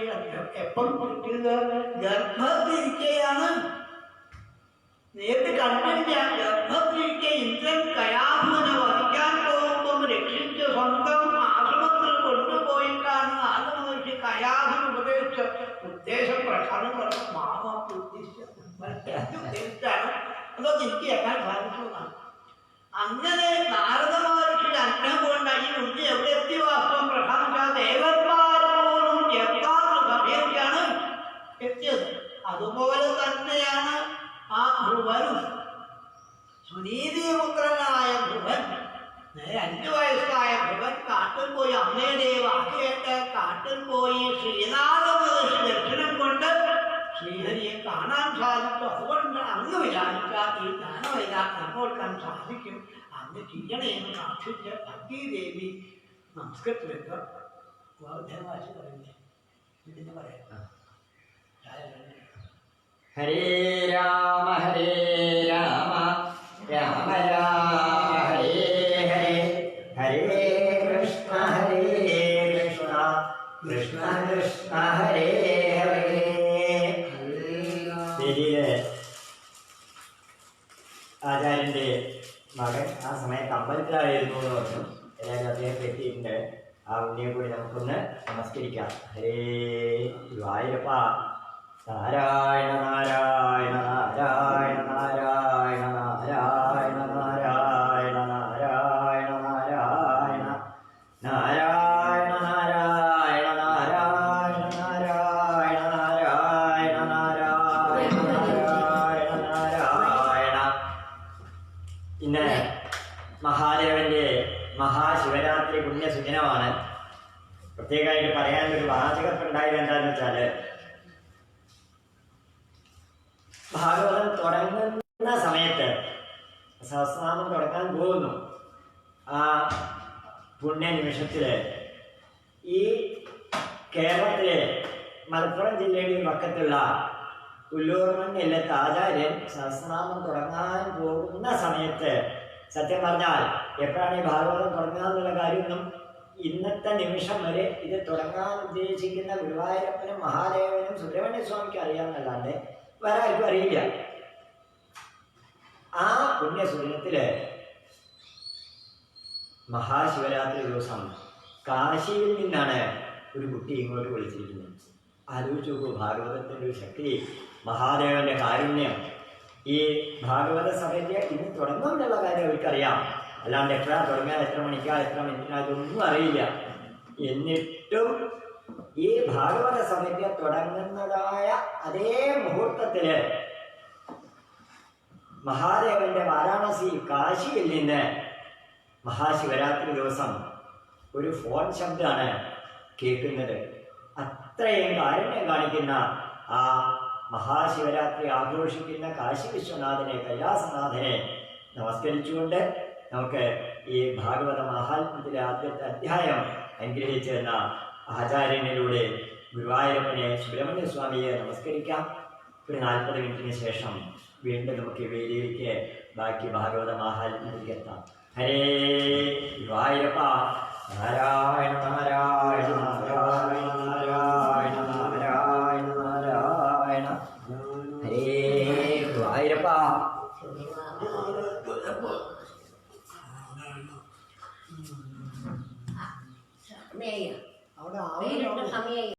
എപ്പോൾ കിട്ടിയത് ഗർഭത്തിരിക്കുകയാണ്. നേരിട്ട് കണ്ടില്ല. ഗർഭത്തിരിക്കെ ഇന്ദ്രൻ കയാഭുവിനെ വധിക്കാൻ പോകുമ്പം രക്ഷിച്ച് സ്വന്തം ആശ്രമത്തിൽ കൊണ്ടുപോയിട്ടാണ് നാരദമഹർഷി കയാഭുവിന് ഉപദേശിച്ച ഉദ്ദേശം പ്രധാനം പറഞ്ഞ മാമ ഉദ്ദേശിച്ചാണ്. അതൊക്കെ എനിക്ക് കേൾക്കാൻ സാധിക്കുന്നതാണ്. അങ്ങനെ നാരദ മഹർഷിയുടെ അനുഗ്രഹം കൊണ്ട് ഈ ഉണ്ണി എവിടെ എത്തി വാസ്തവം പ്രധാനം ദേവന്മാരോടും എത്താത്ത സഭയൊക്കെയാണ് എത്തിയത്. അതുപോലെ തന്നെയാണ് ആ ധ്രുവനും. സുനീതിപുത്രനായ ധ്രുവൻ, 5 വയസ്സായ ധ്രുവൻ കാട്ടിൽ പോയി അമ്മയുടെ വാക്ക് കേട്ട് കാട്ടിൽ പോയി ശ്രീനാഥ മഹർഷി ദർശനം കൊണ്ട് ശ്രീഹരിയെ കാണാൻ സാധിച്ചു. അതുകൊണ്ട് അങ്ങ് വിചാരിച്ചാൽ ഈ ജ്ഞാനവൈരാഗ്യം അനുഭവിക്കാൻ സാധിക്കും. അങ്ങ് ചെയ്യണേന്ന് പ്രാർത്ഥിച്ച് ഭക്തിദേവി നമസ്കൃതത്തിൽ വാദ്യവാശി പറയുന്നേ ഇതിന് പറയാം. ഹരേ രാമ രാമ രാമ ഹരേ ഹരേ ഹരേ കൃഷ്ണ കൃഷ്ണ കൃഷ്ണ ഹരേ ഹരേ. വേദിയില് ആചാര്യന്റെ മകൻ ആ സമയത്ത് അമ്പലത്തിലായിരുന്നു എന്ന് പറഞ്ഞു. എല്ലാവരും അദ്ദേഹം എത്തിയിട്ടുണ്ട്. ആ ഉണ്ണിയെ കൂടി നമുക്കൊന്ന് നമസ്കരിക്കാം. ഹരേ ഗുരുവായൂരപ്പ നാരായണ നാരായണ നാരായണ നാരായണ നാരായണ നാരായണ നാരായണ നാരായണ നാരായണ നാരായണ നാരായണ നാരായണ നാരായണ നാരായണ നാരായണ നാരായണ. ഇന്ന് മഹാദേവന്റെ മഹാശിവരാത്രി പുണ്യസുദിനമാണ്. പ്രത്യേകമായിട്ട് പറയാനൊരു വാചകത്തുണ്ടായത് എന്താണെന്ന് വെച്ചാൽ, ഭാഗവതം തുടങ്ങുന്ന സമയത്ത് സഹസ്രനാമം തുടങ്ങാൻ പോകുന്നു. ആ പുണ്യ നിമിഷത്തില് ഈ കേരളത്തിലെ മലപ്പുറം ജില്ലയുടെ പക്കത്തുള്ള ഉല്ലൂർമണ്ണിലത്തെ ആചാര്യൻ സഹസ്രനാമം തുടങ്ങാൻ പോകുന്ന സമയത്ത്, സത്യം പറഞ്ഞാൽ എപ്പോഴാണ് ഈ ഭാഗവതം തുടങ്ങുക എന്നുള്ള കാര്യമൊന്നും ഇന്നത്തെ നിമിഷം വരെ ഇത് തുടങ്ങാൻ ഉദ്ദേശിക്കുന്ന ഗുരുവായൂരപ്പനും മഹാദേവനും സുബ്രഹ്മണ്യ സ്വാമിക്ക് അറിയാമെന്നല്ലാണ്ട് വേറെ ആർക്കും അറിയില്ല. ആ പുണ്യസുദിനത്തില് മഹാശിവരാത്രി ദിവസം കാശിയിൽ നിന്നാണ് ഒരു കുട്ടി ഇങ്ങോട്ട് വിളിച്ചിരിക്കുന്നത്. ആലോചിച്ച് നോക്കൂ, ഭാഗവതത്തിൻ്റെ ഒരു ശക്തി, മഹാദേവന്റെ കാരുണ്യം. ഈ ഭാഗവത സഭയ്ക്ക് ഇന്ന് തുടങ്ങുമെന്നുള്ള കാര്യം അവർക്കറിയാം. അല്ലാണ്ട് എപ്പോഴാണ് തുടങ്ങുക, എത്ര മണിക്കാ, എത്ര മിനിറ്റിനാ, ഇതൊന്നും അറിയില്ല. എന്നിട്ടും ഈ ഭാഗവത സഭയ്ക്ക് തുടങ്ങുന്നതായ അതേ മുഹൂർത്തത്തില് മഹാദേവന്റെ വാരാണസി കാശിയിൽ നിന്ന് മഹാശിവരാത്രി ദിവസം ഒരു ഫോൺ ശബ്ദമാണ് കേൾക്കുന്നത്. അത്രയും കാരുണ്യം കാണിക്കുന്ന ആ മഹാശിവരാത്രി ആഘോഷിക്കുന്ന കാശി വിശ്വനാഥനെ, കൈലാസനാഥനെ നമസ്കരിച്ചുകൊണ്ട് നമുക്ക് ഈ ഭാഗവത മഹാത്മ്യത്തിലെ ആദ്യത്തെ അധ്യായം അനുഗ്രഹിച്ചു തന്ന ആചാര്യനിലൂടെ ഗുരുവായൂരപ്പനെ, സുബ്രഹ്മണ്യ സ്വാമിയെ നമസ്കരിക്കാം. ഒരു 40 മിനിറ്റിന് ശേഷം വീണ്ടും നമുക്ക് ഈ വേദിയിലേക്ക് ബാക്കി ഭാഗവത മാഹാത്മ്യത്തിലേക്ക് എത്താം. ഹരേ ഗുരുവായൂരപ്പ നാരായണ നാരായണ നാരായണ നാരായണ നാരായണ നാരായണ ഹരേ ഗുരുവായൂരപ്പ. സമയായി അവിടെ സമയായി